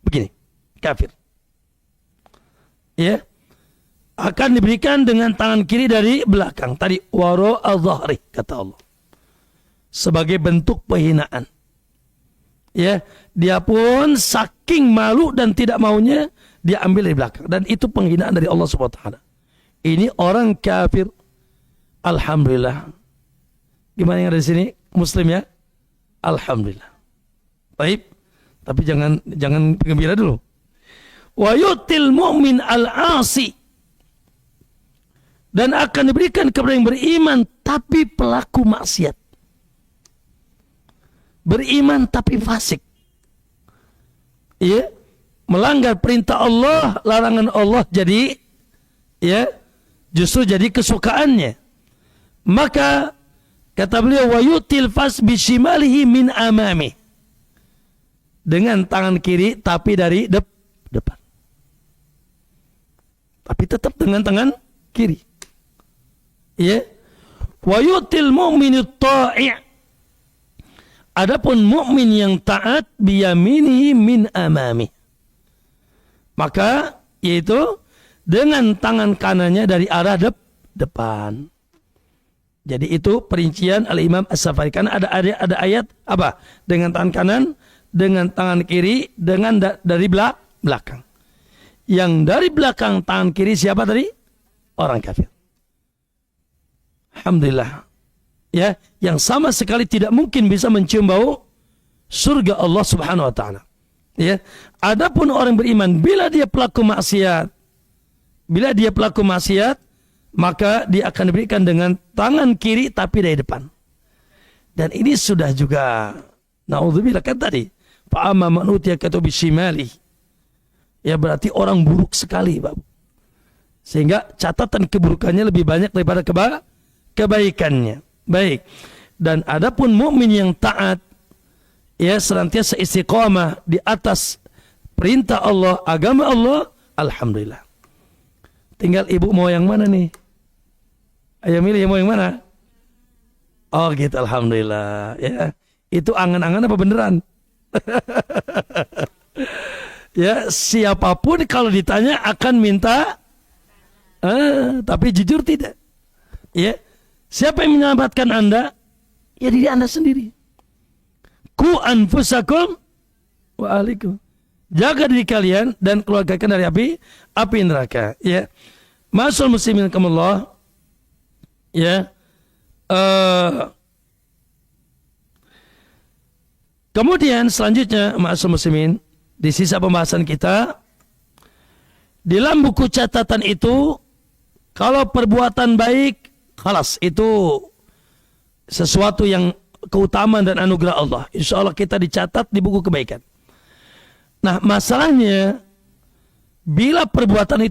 Begini, kafir, ya, akan diberikan dengan tangan kiri dari belakang. Tadi wara'a dhahri kata Allah, sebagai bentuk penghinaan. Ya, dia pun saking malu dan tidak maunya, dia ambil dari belakang, dan itu penghinaan dari Allah Subhanahu wa taala. Ini orang kafir. Alhamdulillah. Gimana yang ada di sini? Muslim ya? Alhamdulillah. Baik. Tapi jangan gembira dulu. Wa yutil mu'min al-asi, dan akan diberikan kepada yang beriman tapi pelaku maksiat. Beriman tapi fasik. Ya, melanggar perintah Allah, larangan Allah, jadi, ya, justru jadi kesukaannya. Maka Kata beliau, wa yutil fas bishimalihi min amami. Dengan tangan kiri tapi dari depan. Tapi tetap dengan tangan kiri. Ya. Wa yutil mu'minu ta'i'. Adapun mukmin yang taat biyaminihi min amami. Maka yaitu dengan tangan kanannya dari arah depan. Jadi itu perincian Al-Imam As-Safari. Karena ada ayat apa? Dengan tangan kanan, dengan tangan kiri, dengan dari belakang. Yang dari belakang tangan kiri siapa tadi? Orang kafir. Alhamdulillah. Ya, yang sama sekali tidak mungkin bisa mencium bau surga Allah Subhanahu wa taala. Ya. Adapun orang beriman bila dia pelaku maksiat, maka dia akan diberikan dengan tangan kiri tapi dari depan. Dan ini sudah juga naudzubillah kan tadi. Fa amma man utiya kitabahu bishimali. Ya berarti orang buruk sekali, Pak. Sehingga catatan keburukannya lebih banyak daripada kebaikannya. Baik. Dan adapun mukmin yang taat, ya senantiasa istiqamah di atas perintah Allah, agama Allah, alhamdulillah. Tinggal ibu mau yang mana nih? Ayo milih mau yang mana? Oh gitu, alhamdulillah. Ya, itu angan-angan apa beneran? Ya, siapapun kalau ditanya akan minta, tapi jujur tidak. Ya, siapa yang menyelamatkan Anda? Ya diri Anda sendiri. Ku anfusakum wa ahlikum. Jaga diri kalian dan keluarga kalian dari api neraka. Ya, Ma'asyiral muslimin rahimakumullah. Ya, kemudian selanjutnya ma'asyiral muslimin, di sisa pembahasan kita dalam buku catatan itu, kalau perbuatan baik, khalas itu sesuatu yang keutamaan dan anugerah Allah. Insya Allah kita dicatat di buku kebaikan. Nah masalahnya, bila perbuatan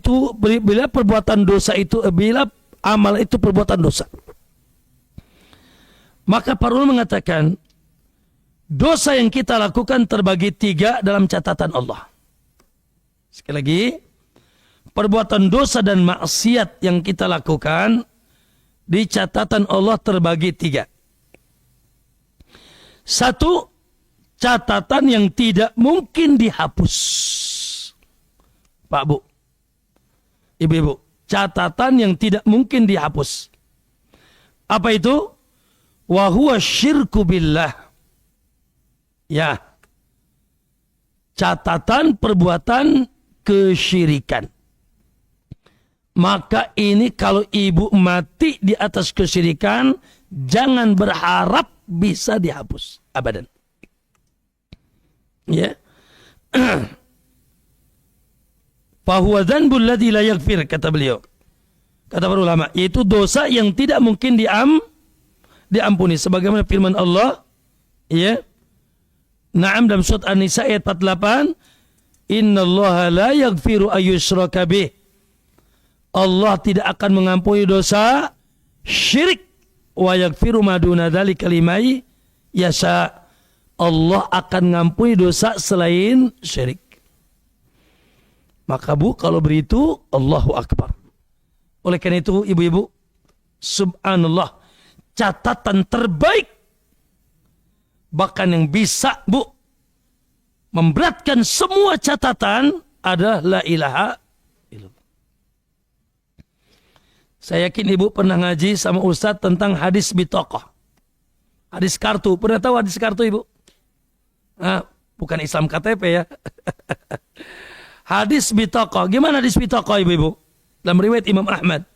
dosa itu, bila amal itu perbuatan dosa, maka para ulama mengatakan dosa yang kita lakukan terbagi 3 dalam catatan Allah. Sekali lagi, perbuatan dosa dan maksiat yang kita lakukan di catatan Allah terbagi 3. 1, catatan yang tidak mungkin dihapus. Pak Bu, Ibu-ibu, catatan yang tidak mungkin dihapus. Apa itu? Wa huwa syirku billah. Ya, catatan perbuatan kesyirikan. Maka ini kalau ibu mati di atas kesyirikan, jangan berharap bisa dihapus. Abadan. Ya. Fahuwa dzanbul ladzi la yaghfir, kata beliau. Kata para ulama, yaitu dosa yang tidak mungkin diampuni. Sebagaimana firman Allah, ya. Naam dalam surat An-Nisa ayat 48, innallaha la yaghfiru ayyushraka bih. Allah tidak akan mengampuni dosa syirik, wa yaghfiru ma duna dzalika liman yasha. Allah akan mengampuni dosa selain syirik. Maka Bu, kalau beritu, Allahu Akbar. Oleh karena itu, ibu-ibu, subhanallah, catatan terbaik, bahkan yang bisa Bu memberatkan semua catatan, adalah la ilaha illallah. Saya yakin ibu pernah ngaji sama Ustadz tentang hadis bitokoh, hadis kartu. Pernah tahu hadis kartu ibu? Nah, bukan Islam KTP ya. Hadis bitokoh. Gimana hadis bitokoh ibu-ibu? Dalam riwayat Imam Ahmad.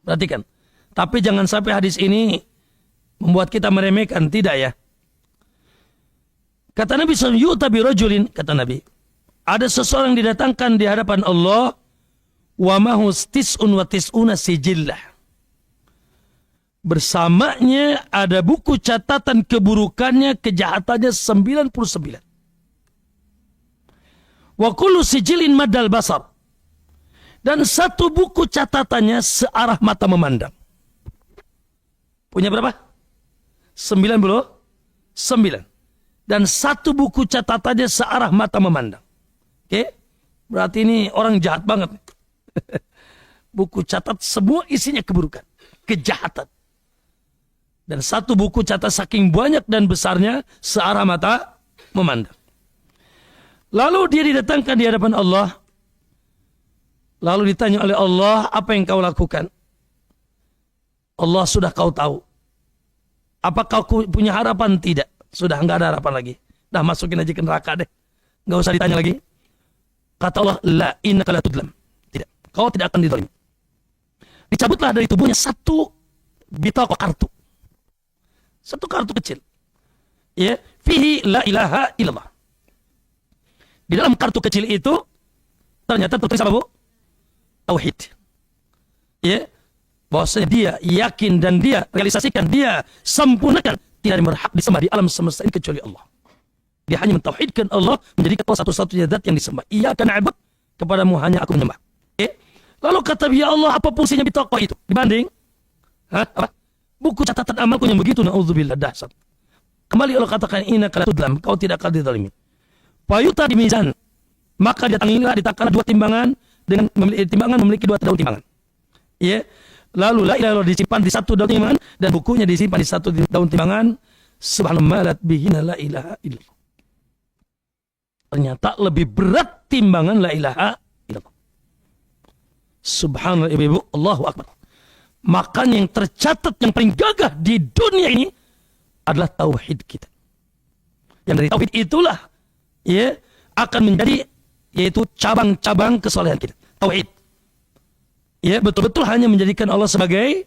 Perhatikan. Tapi jangan sampai hadis ini membuat kita meremehkan. Tidak ya. Kata Nabi SAW, yu'ta birajulin, kata Nabi, ada seseorang didatangkan di hadapan Allah, wa mahu tis'un wa tis'una sijillah. Bersamanya ada buku catatan keburukannya, kejahatannya 99. Wa kullu sijilin madal basar. Dan satu buku catatannya searah mata memandang. Punya berapa? 99. Dan satu buku catatannya searah mata memandang. Oke? Berarti ini orang jahat banget. Buku catat semua isinya keburukan, kejahatan. Dan satu buku catat saking banyak dan besarnya searah mata memandang. Lalu dia didatangkan di hadapan Allah. Lalu ditanya oleh Allah, apa yang kau lakukan? Allah, sudah kau tahu. Apa kau punya harapan? Tidak. Sudah enggak ada harapan lagi. Dah masukin aja ke neraka deh. Enggak usah ditanya lagi. Kata Allah, la innaka la tudlam. Tidak. Kau tidak akan dizalimi. Dicabutlah dari tubuhnya satu bitaqah kartu. Satu kartu kecil. Ya, fihi la ilaha illallah. Di dalam kartu kecil itu ternyata tertulis apa, Bu? Tauhid. Ya. Bahwasanya dia yakin dan dia realisasikan, dia sempurnakan, tidak ada yang berhak disembah di alam semesta ini kecuali Allah. Dia hanya mentauhidkan Allah, menjadikan Allah satu-satunya zat yang disembah. Iyyaka na'budu, kepadamu hanya aku menyembah. Lalu kata dia, Allah, apa fungsinya bitaqah itu dibanding apa? Buku catatan amalku yang begitu, naudzubillah, dahsyat. Kembali Allah katakan, innaka la tudlam, kau tidak akan dizalimi. Fayuta di mizan, maka ditakkanlah dua timbangan, dengan timbangan memiliki dua daun timbangan. Ya. Lalu la ilaha illallah disimpan di satu daun timbangan dan bukunya disimpan di satu daun timbangan. Subhanallah bihina la ilaha illallah. Ternyata lebih berat timbangan la ilaha illallah. Subhanallah, ibu-ibu, Allahu akbar. Makanya yang tercatat yang paling gagah di dunia ini adalah tauhid kita. Yang dari tauhid itulah ya akan menjadi yaitu cabang-cabang kesolehan kita. Tauhid. Ya, betul-betul hanya menjadikan Allah sebagai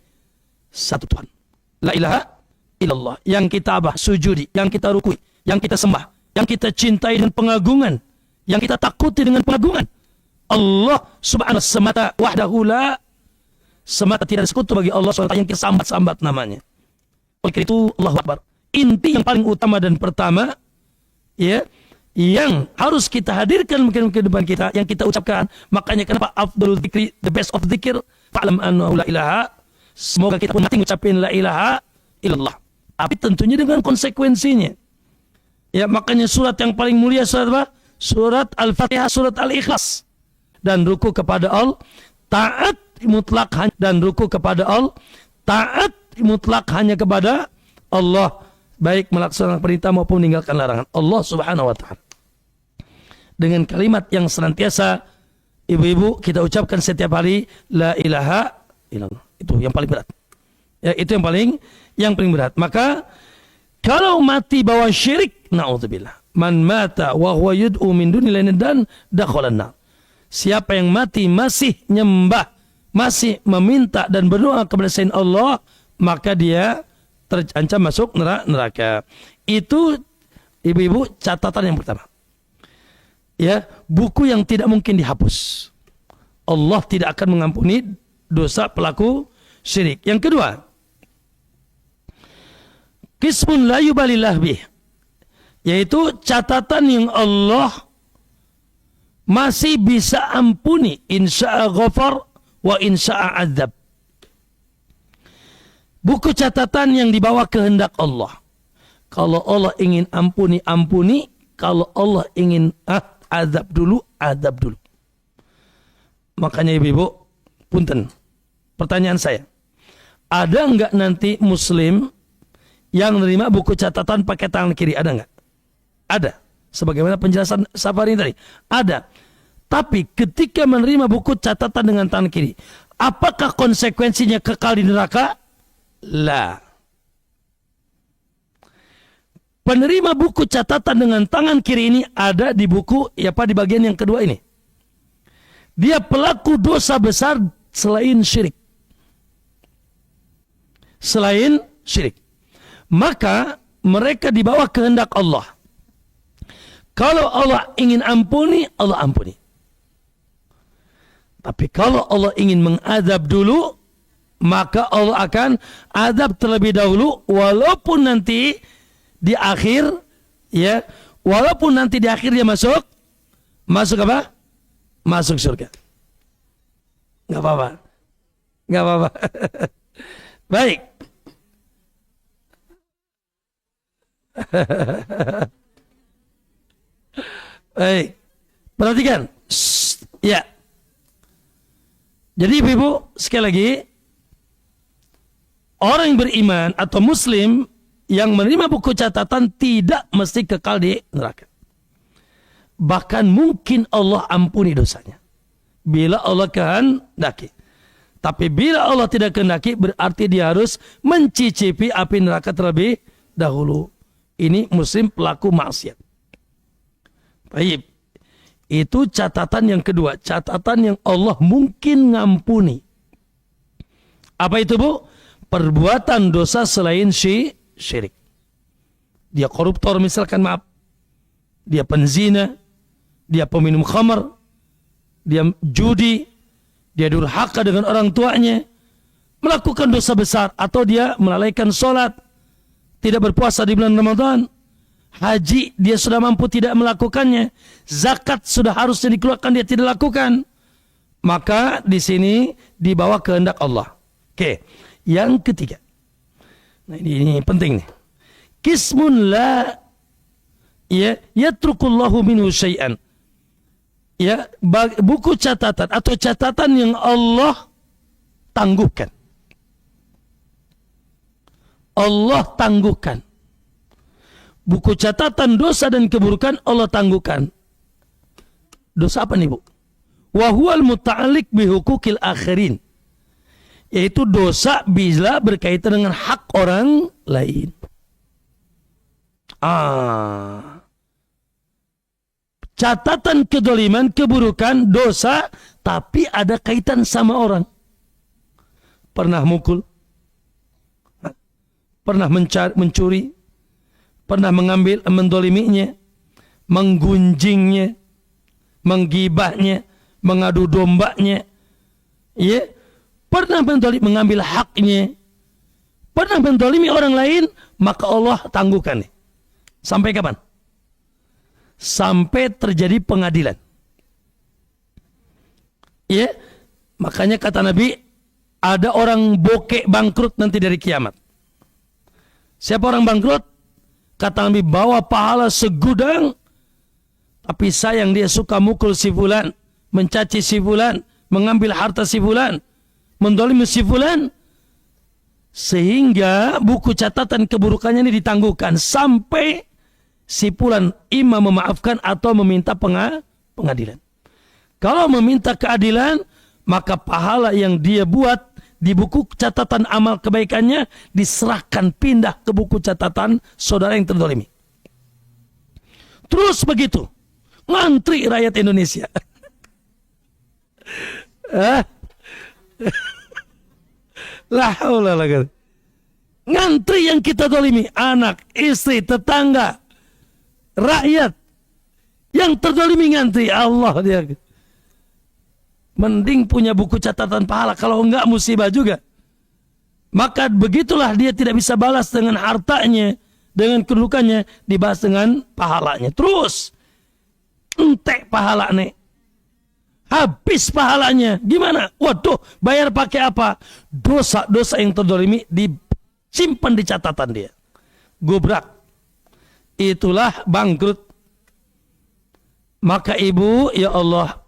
satu Tuhan. La ilaha illallah. Yang kita sujudi, yang kita rukui, yang kita sembah, yang kita cintai dengan pengagungan, yang kita takuti dengan pengagungan. Allah subhanahu semata wahdahu la, semata tidak ada sekutu bagi Allah SWT yang kita sambat-sambat namanya. Oleh karena itu Allahu Akbar. Inti yang paling utama dan pertama ya, yang harus kita hadirkan mungkin kehidupan kita, yang kita ucapkan. Makanya kenapa afdalul dzikri, the best of dzikir, fa'lam annahu la ilaha. Semoga kita pun mati ngucapin la ilaha illallah. Tapi tentunya dengan konsekuensinya. Ya, makanya surat yang paling mulia surat apa? Surat Al-Fatihah, surat Al-Ikhlas. Dan ruku kepada Allah, taat mutlak dan ruku kepada Allah, taat mutlak hanya kepada Allah, baik melaksanakan perintah maupun meninggalkan larangan Allah subhanahu wa ta'ala. Dengan kalimat yang senantiasa ibu-ibu kita ucapkan setiap hari, la ilaha illallah. Itu yang paling berat. Ya, itu yang paling berat. Maka kalau mati bawa syirik, na'udzubillah. Man mata wa huwa yud'u min dunillahi dan dakhalan nar. Siapa yang mati masih nyembah, masih meminta dan berdoa kepada selain Allah, maka dia terancam masuk neraka. Itu ibu-ibu catatan yang pertama. Ya, buku yang tidak mungkin dihapus. Allah tidak akan mengampuni dosa pelaku syirik. Yang kedua, qismun la yubalillah bih, yaitu catatan yang Allah masih bisa ampuni, insya'a ghafar wa insya'a azab. Buku catatan yang dibawa kehendak Allah. Kalau Allah ingin ampuni, ampuni. Kalau Allah ingin azab dulu, azab dulu. Makanya ibu-ibu, punten, pertanyaan saya, ada enggak nanti muslim yang menerima buku catatan pakai tangan kiri? Ada enggak? Ada. Sebagaimana penjelasan Safari tadi. Ada. Tapi ketika menerima buku catatan dengan tangan kiri, apakah konsekuensinya kekal di neraka? La. Penerima buku catatan dengan tangan kiri ini ada di buku, ya Pak, di bagian yang kedua ini. Dia pelaku dosa besar selain syirik. Selain syirik. Maka mereka di bawah kehendak Allah. Kalau Allah ingin ampuni, Allah ampuni. Tapi kalau Allah ingin mengadab dulu, maka Allah akan adab terlebih dahulu, walaupun nanti di akhir, ya, walaupun nanti di akhir dia masuk apa? Masuk surga. Nggak apa-apa. Nggak apa-apa. Baik. Baik, perhatikan. Shh, ya. Jadi ibu-ibu, sekali lagi, orang yang beriman atau muslim yang menerima buku catatan tidak mesti kekal di neraka. Bahkan mungkin Allah ampuni dosanya bila Allah kehendaki. Tapi bila Allah tidak kehendaki, berarti dia harus mencicipi api neraka terlebih dahulu. Ini muslim pelaku maksiat. Baik. Itu catatan yang kedua, catatan yang Allah mungkin ngampuni. Apa itu, Bu? Perbuatan dosa selain syirik. Dia koruptor misalkan, maaf. Dia penzina, dia peminum khamar, dia judi, dia durhaka dengan orang tuanya, melakukan dosa besar, atau dia melalaikan sholat, tidak berpuasa di bulan Ramadan, haji dia sudah mampu tidak melakukannya, zakat sudah harusnya dikeluarkan dia tidak lakukan, maka di sini dibawa kehendak Allah. Oke, yang ketiga, nah ini penting nih, kismun la yatrukullahu minhu syai'an, ya, buku catatan atau catatan yang Allah tangguhkan. Allah tangguhkan. Buku catatan dosa dan keburukan Allah tangguhkan. Dosa apa nih, Bu? Wa huwal muta'alliq bi hukukil akhirin. Yaitu dosa bila berkaitan dengan hak orang lain. Catatan kedoliman, keburukan, dosa, tapi ada kaitan sama orang. Pernah mukul, pernah mencuri, pernah mengambil, mendoliminya, menggunjingnya, menggibahnya, mengadu dombanya, ya, pernah mengambil haknya, pernah mendolimi orang lain, maka Allah tangguhkan. Sampai kapan? Sampai terjadi pengadilan. Ya, makanya kata Nabi, ada orang bokek bangkrut nanti dari kiamat. Siapa orang bangkrut? Kata Nabi, bawa pahala segudang, tapi sayang dia suka mukul si fulan, mencaci si fulan, mengambil harta si fulan, mendolimi si fulan, sehingga buku catatan keburukannya ini ditangguhkan sampai si fulan imam memaafkan atau meminta pengadilan. Kalau meminta keadilan, maka pahala yang dia buat di buku catatan amal kebaikannya diserahkan pindah ke buku catatan saudara yang terdolimi. Terus begitu, ngantri rakyat Indonesia. La haula la quwwata. Ngantri yang kita dolimi, anak, istri, tetangga, rakyat yang terdolimi ngantri. Allah dia. Mending punya buku catatan pahala, kalau enggak musibah juga. Maka begitulah dia tidak bisa balas dengan hartanya, dengan kedudukannya, dibalas dengan pahalanya. Terus entek pahalanya, habis pahalanya. Gimana? Waduh, bayar pakai apa? Dosa-dosa yang terdolimi disimpan di catatan dia. Gubrak. Itulah bangkrut. Maka ibu, ya Allah,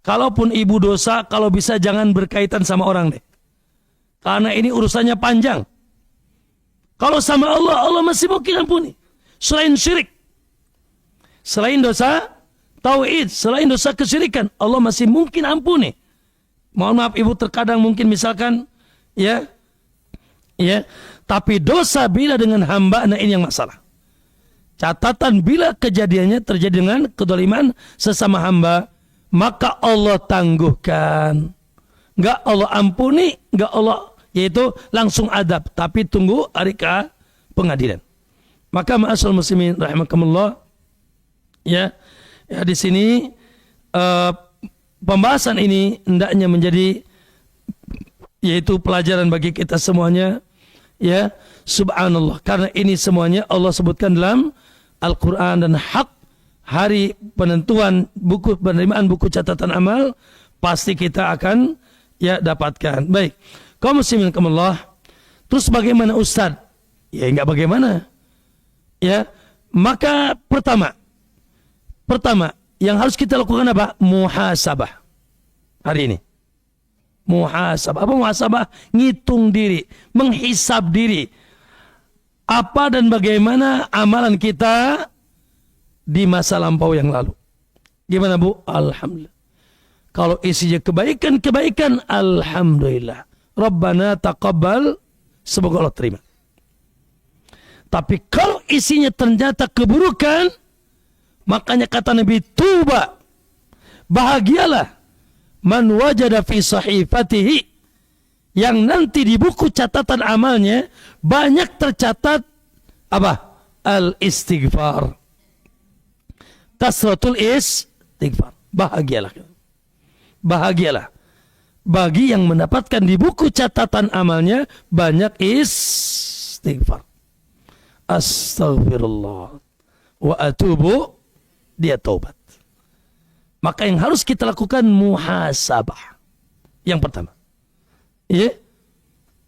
kalaupun ibu dosa, kalau bisa jangan berkaitan sama orang deh. Karena ini urusannya panjang. Kalau sama Allah, Allah masih mungkin ampuni. Selain syirik, selain dosa tauhid, selain dosa kesyirikan, Allah masih mungkin ampuni. Mohon maaf ibu, terkadang mungkin misalkan, ya, tapi dosa bila dengan hamba, nah ini yang masalah. Catatan bila kejadiannya terjadi dengan kedoliman sesama hamba, maka Allah tangguhkan. Enggak Allah ampuni, enggak Allah, yaitu langsung adab, tapi tunggu hari pengadilan. Maka ma'asyiral muslimin rahimakumullah, ya di sini pembahasan ini hendaknya menjadi yaitu pelajaran bagi kita semuanya, ya, subhanallah, karena ini semuanya Allah sebutkan dalam Al-Qur'an, dan hak hari penentuan buku penerimaan buku catatan amal pasti kita akan ya dapatkan. Baik, kaum muslimin rahimakumullah. Terus bagaimana Ustaz? Ya enggak bagaimana. Ya, maka pertama yang harus kita lakukan apa? Muhasabah. Hari ini. Muhasabah. Apa muhasabah? Ngitung diri, menghisab diri. Apa dan bagaimana amalan kita di masa lampau yang lalu. Gimana Bu? Alhamdulillah. Kalau isinya kebaikan, alhamdulillah. Rabbana taqabbal, semoga Allah terima. Tapi kalau isinya ternyata keburukan, makanya kata Nabi, tuba, bahagialah man wajada fi sahifatihi, yang nanti di buku catatan amalnya banyak tercatat apa? Al-istighfar. Kasratul istighfar. Bahagialah bagi yang mendapatkan di buku catatan amalnya banyak istighfar. Astaghfirullah wa atubu, dia taubat. Maka yang harus kita lakukan muhasabah. Yang pertama. Ya.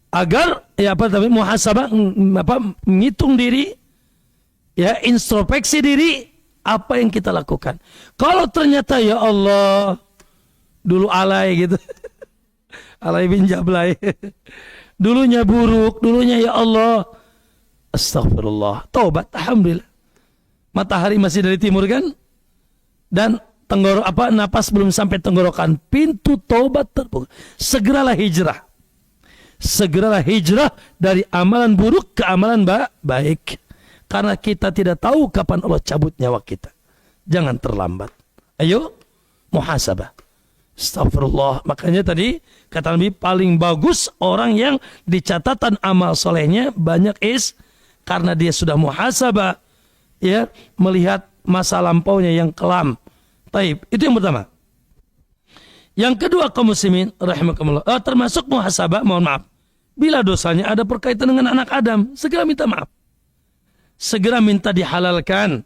Agar muhasabah menghitung diri, ya, introspeksi diri, apa yang kita lakukan. Kalau ternyata ya Allah dulu alay gitu. Alay bin Jablay. Dulunya buruk, dulunya ya Allah. Astagfirullah. Taubat, alhamdulillah. Matahari masih dari timur kan? Dan napas belum sampai tenggorokan, pintu taubat terbuka. Segeralah hijrah dari amalan buruk ke amalan baik, karena kita tidak tahu kapan Allah cabut nyawa kita. Jangan terlambat. Ayo muhasabah. Astagfirullah. Makanya tadi kata Nabi, paling bagus orang yang di catatan amal solehnya banyak karena dia sudah muhasabah, ya, melihat masa lampaunya yang kelam. Taib, itu yang pertama. Yang kedua, kaum muslimin rahimakumullah, termasuk muhasabah, mohon maaf, bila dosanya ada berkaitan dengan anak Adam, segera minta maaf. Segera minta dihalalkan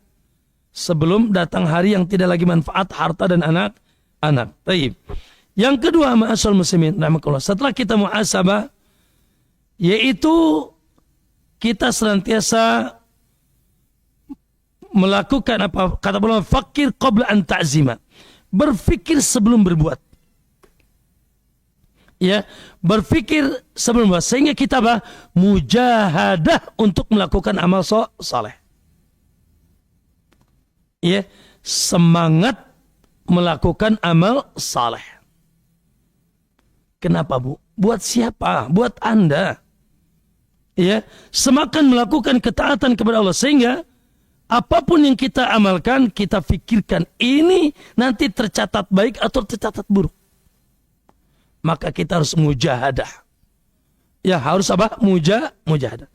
sebelum datang hari yang tidak lagi manfaat harta dan anak. Taib. Yang kedua, ma'asal muslimin rahimakumullah, setelah kita muhasabah, yaitu kita senantiasa melakukan apa kata ulama, fakir qabla an ta'zima, berpikir sebelum berbuat. Ya, berpikir sebelum berbuat, sehingga kita mujahadah untuk melakukan amal saleh. Ya, semangat melakukan amal saleh. Kenapa Bu? Buat siapa? Buat Anda. Ya, semakin melakukan ketaatan kepada Allah, sehingga apapun yang kita amalkan, kita fikirkan ini nanti tercatat baik atau tercatat buruk. Maka kita harus mujahadah. Ya, harus apa? Mujahadah.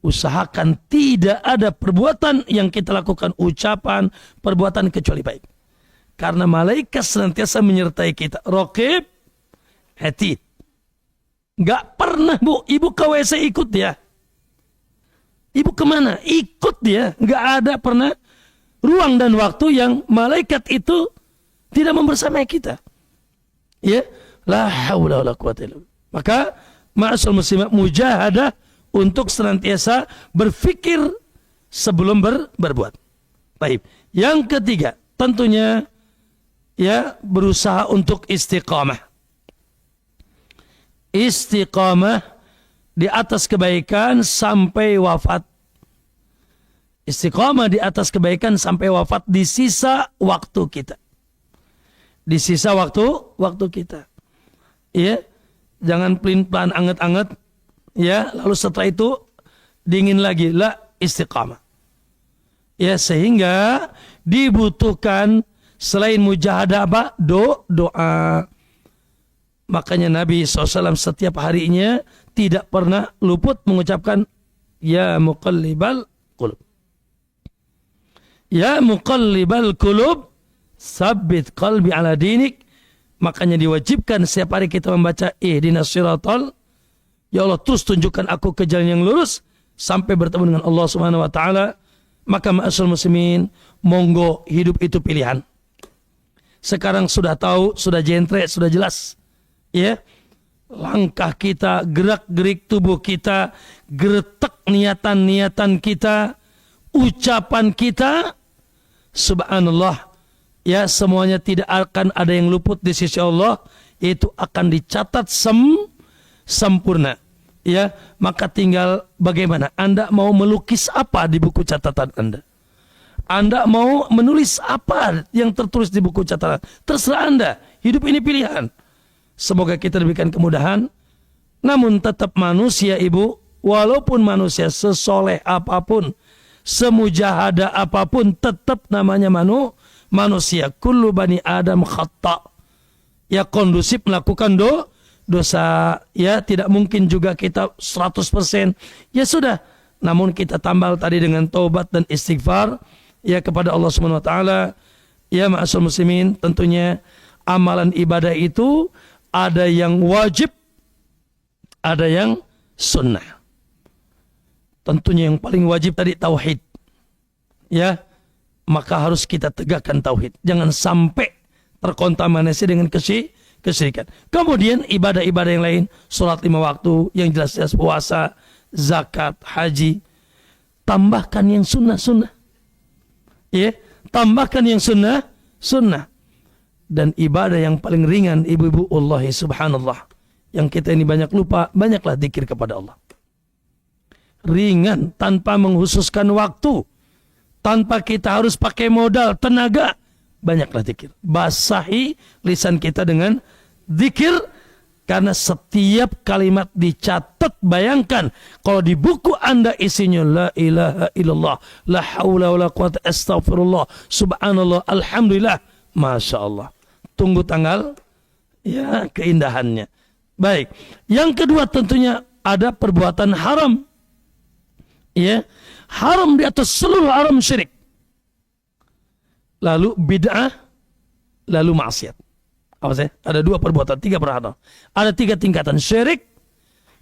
Usahakan tidak ada perbuatan yang kita lakukan, ucapan, perbuatan kecuali baik. Karena malaikat senantiasa menyertai kita. Raqib, atid. Gak pernah Bu, ibu ke WC ikut ya. Ibu kemana? Ikut dia. Nggak ada pernah ruang dan waktu yang malaikat itu tidak membersamai kita. Ya, la haula wala quwwata illa billah. Maka ma'asal muslimat, mujahadah untuk senantiasa berpikir sebelum berbuat. Baik. Yang ketiga, tentunya ya, berusaha untuk istiqamah. Istiqamah di atas kebaikan sampai wafat. Istiqamah di atas kebaikan sampai wafat di sisa waktu kita. Di sisa waktu kita. Ya, jangan pelin-pelan anget-anget, ya, lalu setelah itu dingin lagi. La, istiqamah. Ya, sehingga dibutuhkan selain mujahadah apa? Doa. Makanya Nabi SAW setiap harinya tidak pernah luput mengucapkan ya muqallibal qulub. Ya muqallibal qulub, sabbit qalbi ala dinik. Makanya diwajibkan setiap hari kita membaca ihdinas siratal, ya Allah terus tunjukkan aku ke jalan yang lurus sampai bertemu dengan Allah Subhanahu wa taala. Maka ma'asal muslimin, monggo, hidup itu pilihan. Sekarang sudah tahu, sudah jentre, sudah jelas. Ya, langkah kita, gerak-gerik tubuh kita, geretek niatan-niatan kita ucapan kita, subhanallah, ya semuanya tidak akan ada yang luput di sisi Allah, itu akan dicatat sempurna. Ya, maka tinggal bagaimana Anda mau melukis apa di buku catatan Anda. Anda mau menulis apa yang tertulis di buku catatan. Terserah Anda. Hidup ini pilihan. Semoga kita diberikan kemudahan. Namun tetap manusia, Ibu, walaupun manusia sesoleh apapun, semujahada apapun, tetap namanya manusia. Kullu bani Adam khata. Ya, kondusif melakukan dosa. Ya, tidak mungkin juga kita 100%. Ya sudah. Namun kita tambal tadi dengan taubat dan istighfar ya kepada Allah Subhanahu wa taala. Ya ma'asyiral muslimin, tentunya amalan ibadah itu ada yang wajib, ada yang sunnah. Tentunya yang paling wajib tadi tauhid. Ya, maka harus kita tegakkan tauhid. Jangan sampai terkontaminasi dengan kesyirikan. Kemudian ibadah-ibadah yang lain, sholat 5 waktu, yang jelas-jelas puasa, zakat, haji. Tambahkan yang sunnah-sunnah. Ya, tambahkan yang sunnah. Dan ibadah yang paling ringan, ibu-ibu, Wallahi subhanallah, yang kita ini banyak lupa, banyaklah zikir kepada Allah. Ringan, tanpa menghususkan waktu, tanpa kita harus pakai modal, tenaga, banyaklah zikir. Basahi lisan kita dengan zikir, karena setiap kalimat dicatat. Bayangkan kalau di buku Anda isinya la ilaha illallah, la haula wala quwata astaghfirullah, subhanallah, alhamdulillah, masya Allah. Tunggu tanggal ya keindahannya. Baik, yang kedua tentunya ada perbuatan haram. Ya, haram di atas seluruh haram syirik. Lalu bid'ah, lalu maksiat. Apa sih? Ada 2 perbuatan, 3 perbuatan. Ada 3 tingkatan: syirik,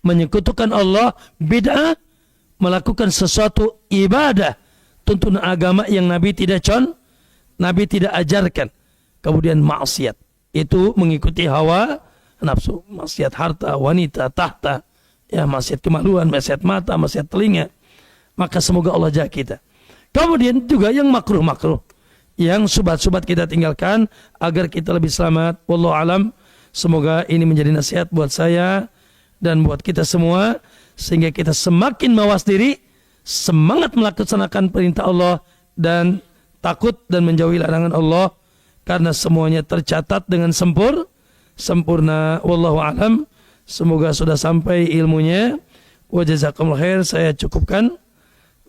menyekutukan Allah; bid'ah, melakukan sesuatu ibadah tuntunan agama yang Nabi tidak ajarkan. Kemudian maksiat, itu mengikuti hawa nafsu, maksiat harta, wanita, tahta, ya maksiat kemaluan, maksiat mata, maksiat telinga. Maka semoga Allah jaga kita. Kemudian juga yang makruh-makruh, yang subhat-subhat kita tinggalkan agar kita lebih selamat. Wallahu alam. Semoga ini menjadi nasihat buat saya dan buat kita semua, sehingga kita semakin mawas diri, semangat melaksanakan perintah Allah dan takut dan menjauhi larangan Allah, karena semuanya tercatat dengan sempurna. Wallahu alam. Semoga sudah sampai ilmunya. Wa jazakumullah khair. Saya cukupkan.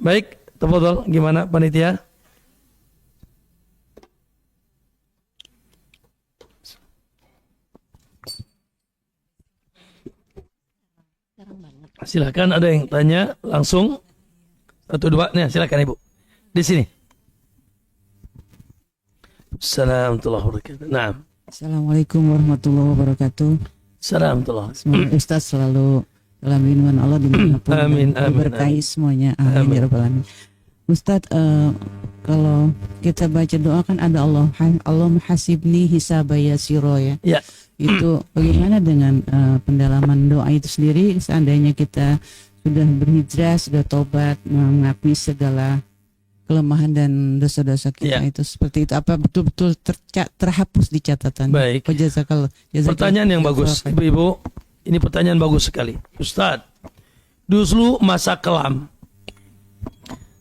Baik, tafadhol, gimana panitia? Silakan, ada yang tanya langsung. 1, 2, nih silakan Ibu. Di sini. Assalamualaikum warahmatullahi wabarakatuh. Assalamualaikum. Semoga Ustaz selalu dalam lindungan Allah dimanapun. Amin. Diberkahi semuanya. Amin ya rabbal alamin. Ustaz, kalau kita baca doa kan ada Allah hasibni hisabaya siro ya. Ya. Itu bagaimana dengan pendalaman doa itu sendiri, seandainya kita sudah berhijrah, sudah tobat, mengakui segala kelemahan dan dosa-dosa kita, itu seperti itu, apa betul-betul terhapus di catatan? Baik. Pertanyaan yang bagus, Ibu-ibu. Ini pertanyaan bagus sekali. Ustaz, dulu masa kelam,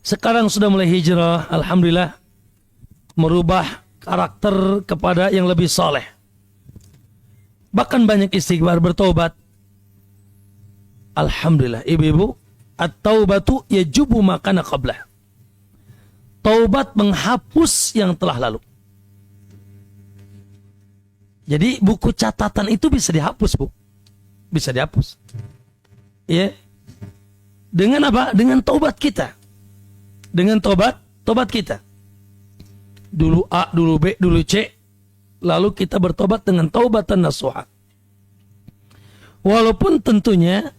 sekarang sudah mulai hijrah, alhamdulillah, merubah karakter kepada yang lebih soleh. Bahkan banyak istighfar, bertobat. Alhamdulillah, ibu-ibu, at-taubatu yajubu ma kana qablah. Taubat menghapus yang telah lalu. Jadi buku catatan itu bisa dihapus, Bu. Bisa dihapus. Ya. Dengan apa? Dengan taubat kita. Dengan tobat kita. Dulu A, dulu B, dulu C. Lalu kita bertobat dengan taubatan nasuha. Walaupun tentunya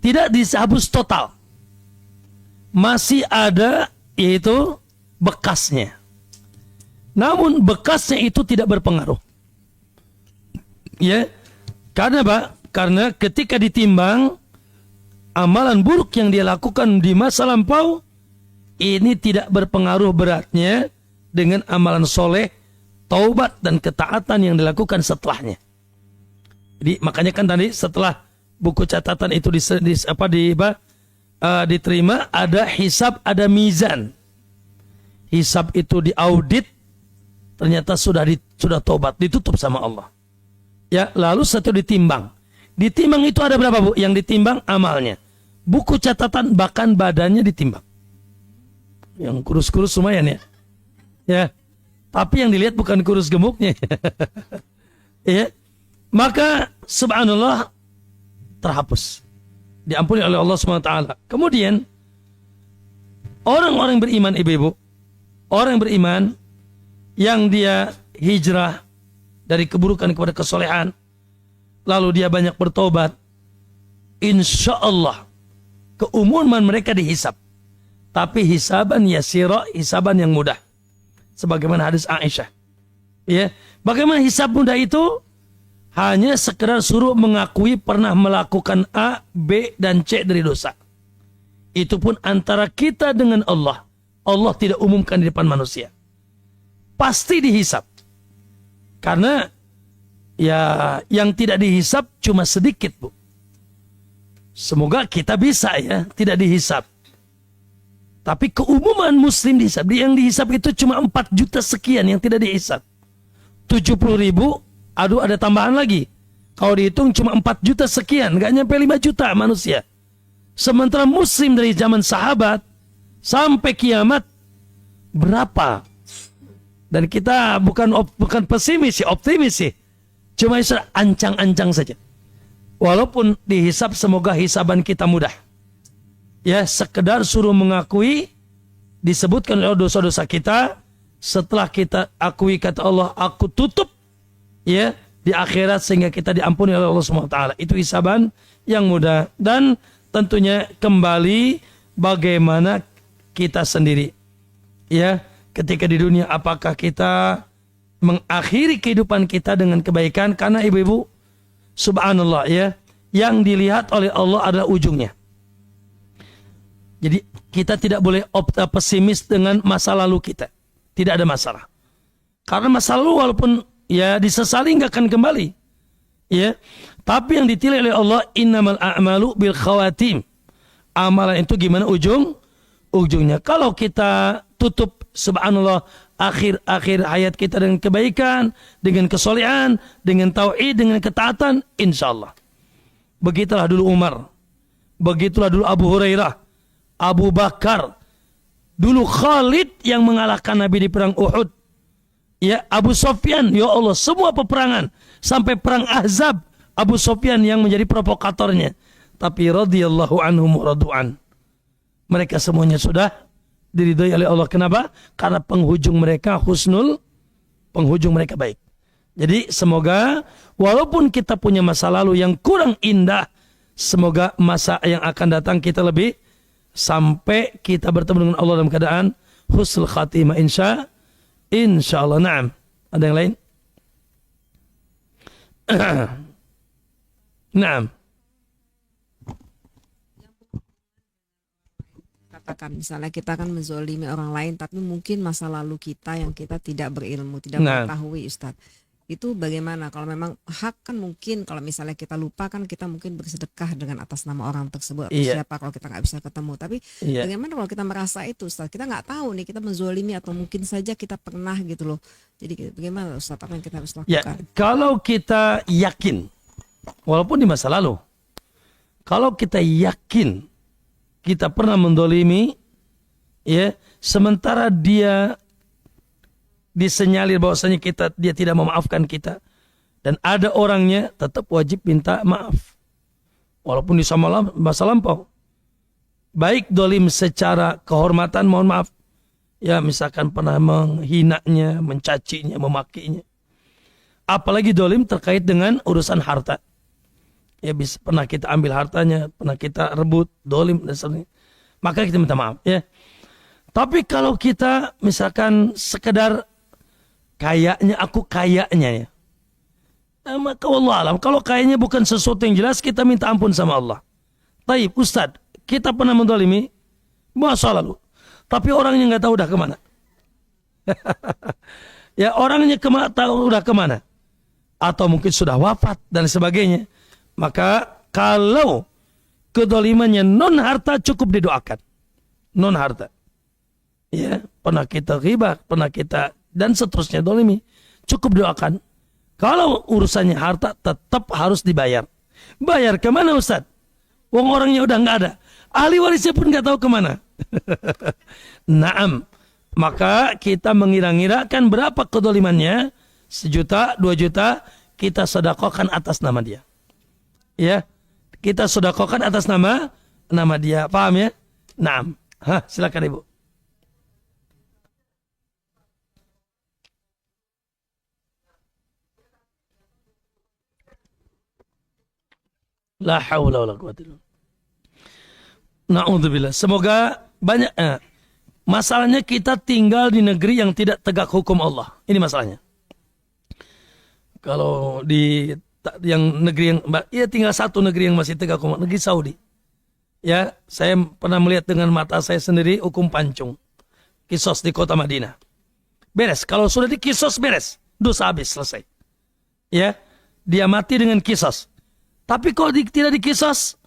tidak dihapus total. Masih ada, yaitu bekasnya. Namun bekasnya itu tidak berpengaruh. Ya. Karena apa? Karena ketika ditimbang amalan buruk yang dia lakukan di masa lampau ini tidak berpengaruh beratnya dengan amalan soleh, taubat dan ketaatan yang dilakukan setelahnya. Jadi makanya kan tadi setelah buku catatan itu diterima, ada hisab, ada mizan. Hisab itu diaudit, ternyata sudah taubat, ditutup sama Allah. Ya, lalu setelah ditimbang. Ditimbang itu ada berapa, Bu? Yang ditimbang amalnya. Buku catatan bahkan badannya ditimbang. Yang kurus-kurus lumayan ya. Ya. Tapi yang dilihat bukan kurus gemuknya. Ya. Maka subhanallah terhapus. Diampuni oleh Allah SWT. Kemudian orang-orang beriman, ibu-ibu, orang beriman yang dia hijrah dari keburukan kepada kesolehan, lalu dia banyak bertobat, insya Allah keumuman mereka dihisab, tapi hisaban yasira, hisaban yang mudah, sebagaimana hadis Aisyah. Ya, bagaimana hisab mudah itu? Hanya sekedar suruh mengakui pernah melakukan A, B, dan C dari dosa. Itu pun antara kita dengan Allah. Allah tidak umumkan di depan manusia. Pasti dihisab. Karena ya yang tidak dihisab cuma sedikit, Bu. Semoga kita bisa ya tidak dihisab. Tapi keumuman muslim dihisab. Yang dihisab itu cuma 4 juta sekian yang tidak dihisab. 70.000, aduh ada tambahan lagi. Kalau dihitung cuma 4 juta sekian, nggak nyampe 5 juta manusia. Sementara muslim dari zaman sahabat sampai kiamat berapa? Dan kita bukan pesimis sih, optimis sih. Cuma ancang-ancang saja. Walaupun dihisab, semoga hisaban kita mudah. Ya, sekedar suruh mengakui, disebutkan oleh dosa-dosa kita. Setelah kita akui, kata Allah, aku tutup ya di akhirat sehingga kita diampuni oleh Allah SWT. Itu hisaban yang mudah. Dan tentunya kembali bagaimana kita sendiri. Ya, ketika di dunia apakah kita mengakhiri kehidupan kita dengan kebaikan? Karena ibu-ibu, subhanallah ya, yang dilihat oleh Allah adalah ujungnya. Jadi kita tidak boleh pesimis dengan masa lalu kita. Tidak ada masalah. Karena masa lalu walaupun ya disesali nggak akan kembali. Ya, tapi yang ditilai oleh Allah, innamal a'malu bil khawatim. Amalan itu gimana ujungnya. Kalau kita tutup subhanallah akhir hayat kita dengan kebaikan, dengan kesolehan, dengan tauhid, dengan ketaatan, insyaallah. Begitulah dulu Umar, begitulah dulu Abu Hurairah, Abu Bakar, dulu Khalid yang mengalahkan Nabi di perang Uhud. Ya, Abu Sufyan, ya Allah, semua peperangan sampai perang Ahzab, Abu Sufyan yang menjadi provokatornya. Tapi radhiyallahu anhum wa radu'an. Mereka semuanya sudah diridhai oleh Allah. Kenapa? Karena penghujung mereka husnul, penghujung mereka baik. Jadi semoga walaupun kita punya masa lalu yang kurang indah, semoga masa yang akan datang kita lebih sampai kita bertemu dengan Allah dalam keadaan husnul khatimah insyaallah. Naam. Ada yang lain? Naam. Katakan misalnya kita kan menzolimi orang lain, tapi mungkin masa lalu kita yang kita tidak berilmu, tidak Nah. mengetahui, Ustadz. Itu bagaimana kalau memang hak kan mungkin kalau misalnya kita lupa kan kita mungkin bersedekah dengan atas nama orang tersebut atau Iya. siapa kalau kita nggak bisa ketemu. Tapi Iya. bagaimana kalau kita merasa itu, Ustadz? Kita nggak tahu nih kita menzolimi atau mungkin saja kita pernah gitu loh. Jadi bagaimana, Ustadz, apa yang kita harus Ya, lakukan? kalau kita yakin, walaupun di masa lalu, kalau kita yakin kita pernah mendolimi, ya, sementara dia disenyalir bahwasanya dia tidak memaafkan kita, dan ada orangnya, tetap wajib minta maaf, walaupun di masa lampau. Baik dolim secara kehormatan, mohon maaf, ya misalkan pernah menghinanya, mencacinya, memakinya. Apalagi dolim terkait dengan urusan harta. Ya pernah kita ambil hartanya, pernah kita rebut, dolim dan sebagainya. Maka kita minta maaf ya. Tapi kalau kita misalkan sekedar aku kayaknya ya. Maka Allah alam, kalau kayaknya bukan sesuatu yang jelas, kita minta ampun sama Allah. Taib, Ustadz, kita pernah mendolimi masa lalu. tapi orangnya nggak tahu udah kemana. Ya orangnya tahu udah kemana, atau mungkin sudah wafat dan sebagainya. Maka kalau kedolimannya non harta cukup didoakan, non harta. Ya pernah kita ghibah, pernah kita dan seterusnya dolimi, cukup doakan. Kalau urusannya harta tetap harus dibayar. Bayar kemana Ustaz? Wong orangnya udah nggak ada, ahli warisnya pun nggak tahu kemana. Naam, maka kita mengira-ngirakan berapa kedolimannya, 1 juta, 2 juta, kita sedekahkan atas nama dia. Ya, kita sedekahkan atas nama dia. Paham ya? Naam. Silakan Ibu. La haula wala quwwata illa billah. Na'udzubillah. Semoga banyak masalahnya kita tinggal di negeri yang tidak tegak hukum Allah. Ini masalahnya. Kalau di yang negeri yang ya tinggal satu negeri yang masih tegak hukum, negeri Saudi. Ya, saya pernah melihat dengan mata saya sendiri hukum pancung. Kisos di kota Madinah. Beres. Kalau sudah di kisos beres, dosa habis, selesai. Ya, dia mati dengan kisos. Tapi kalau tidak dikisos,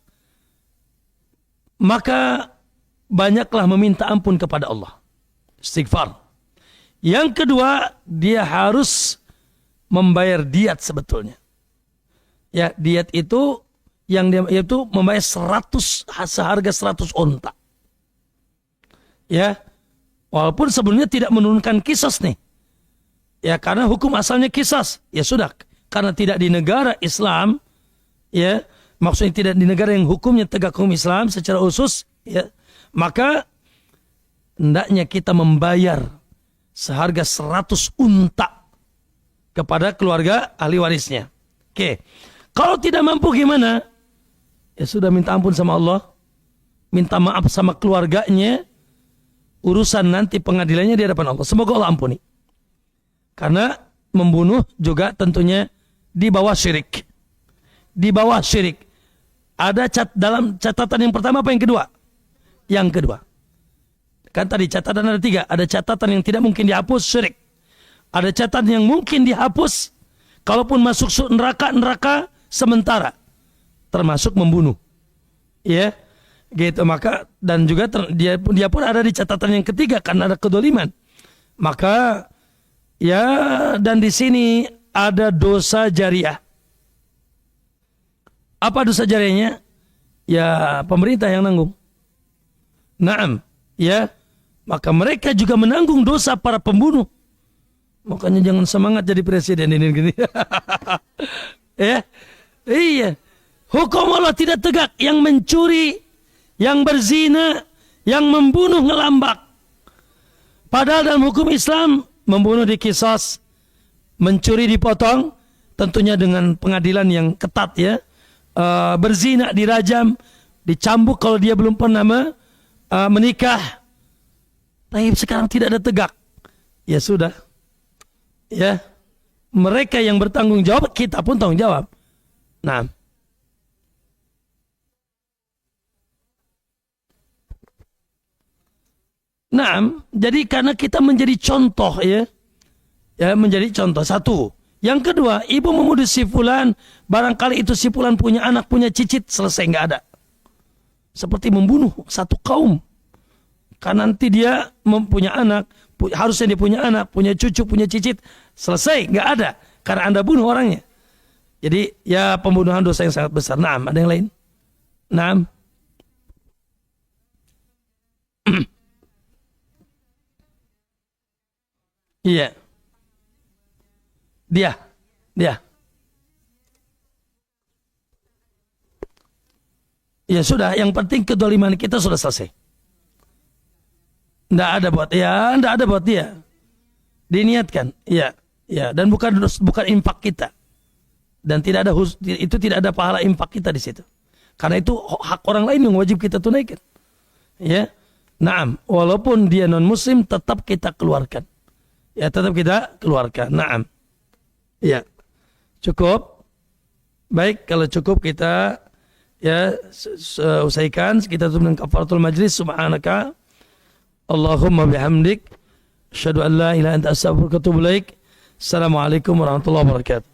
maka banyaklah meminta ampun kepada Allah. Istighfar. Yang kedua, dia harus membayar diat sebetulnya. Ya, diat itu yang dia itu membayar 100 seharga 100 onta. Ya. Walaupun sebelumnya tidak menurunkan kisos nih. Ya, karena hukum asalnya kisos. Ya sudah, karena tidak di negara Islam, ya, maksudnya tidak di negara yang hukumnya tegak hukum Islam secara khusus, ya, maka hendaknya kita membayar seharga 100 unta kepada keluarga ahli warisnya. Oke. Kalau tidak mampu gimana? Ya sudah, minta ampun sama Allah, minta maaf sama keluarganya, urusan nanti pengadilannya di hadapan Allah. Semoga Allah ampuni. Karena membunuh juga tentunya di bawah syirik. Di bawah syirik. Ada dalam catatan yang pertama apa yang kedua? Yang kedua. Kan tadi catatan ada 3. Ada catatan yang tidak mungkin dihapus, syirik. Ada catatan yang mungkin dihapus, kalaupun masuk neraka sementara, termasuk membunuh. Ya, gitu. Maka dan juga dia pun ada di catatan yang ketiga karena ada kedoliman. Maka ya, dan di sini ada dosa jariah. Apa dosa jariahnya? Ya pemerintah yang nanggung. Naam, ya. Maka mereka juga menanggung dosa para pembunuh. Makanya jangan semangat jadi presiden ini gini. Ya. Iya. Hukum Allah tidak tegak. Yang mencuri, yang berzina, yang membunuh ngelambak. Padahal dalam hukum Islam, membunuh dikisos, mencuri dipotong, tentunya dengan pengadilan yang ketat ya. Berzina dirajam, dicambuk kalau dia belum pernah menikah. Tapi sekarang tidak ada tegak. Ya sudah. Ya. Mereka yang bertanggung jawab, kita pun tanggung jawab. Nah. Nah, jadi karena kita menjadi contoh ya. Ya, menjadi contoh. Satu. Yang kedua, ibu memuduh si fulan, barangkali itu si fulan punya anak, punya cicit, selesai, nggak ada. Seperti membunuh satu kaum. Karena nanti dia mempunyai anak, harusnya dia punya anak, punya cucu, punya cicit, selesai, nggak ada. Karena Anda bunuh orangnya. Jadi ya pembunuhan dosa yang sangat besar. Naam, ada yang lain? Naam. Iya. Dia. Ya sudah, yang penting kedoliman kita sudah selesai. Nggak ada buat dia. Diniatkan, ya, dan bukan infak kita. Dan tidak ada pahala infak kita di situ. Karena itu hak orang lain yang wajib kita tunaikan. Ya. Naam, walaupun dia non muslim tetap kita keluarkan. Ya, tetap kita keluarkan. Naam. Ya, cukup. Baik, kalau cukup kita ya usaikan. Kita tutup dengan kafaratul majlis. Subhanaka Allahumma bihamdik asyhadu an la ilaha illa anta astaghfiruka wa atubu ilaik. Assalamualaikum warahmatullahi wabarakatuh.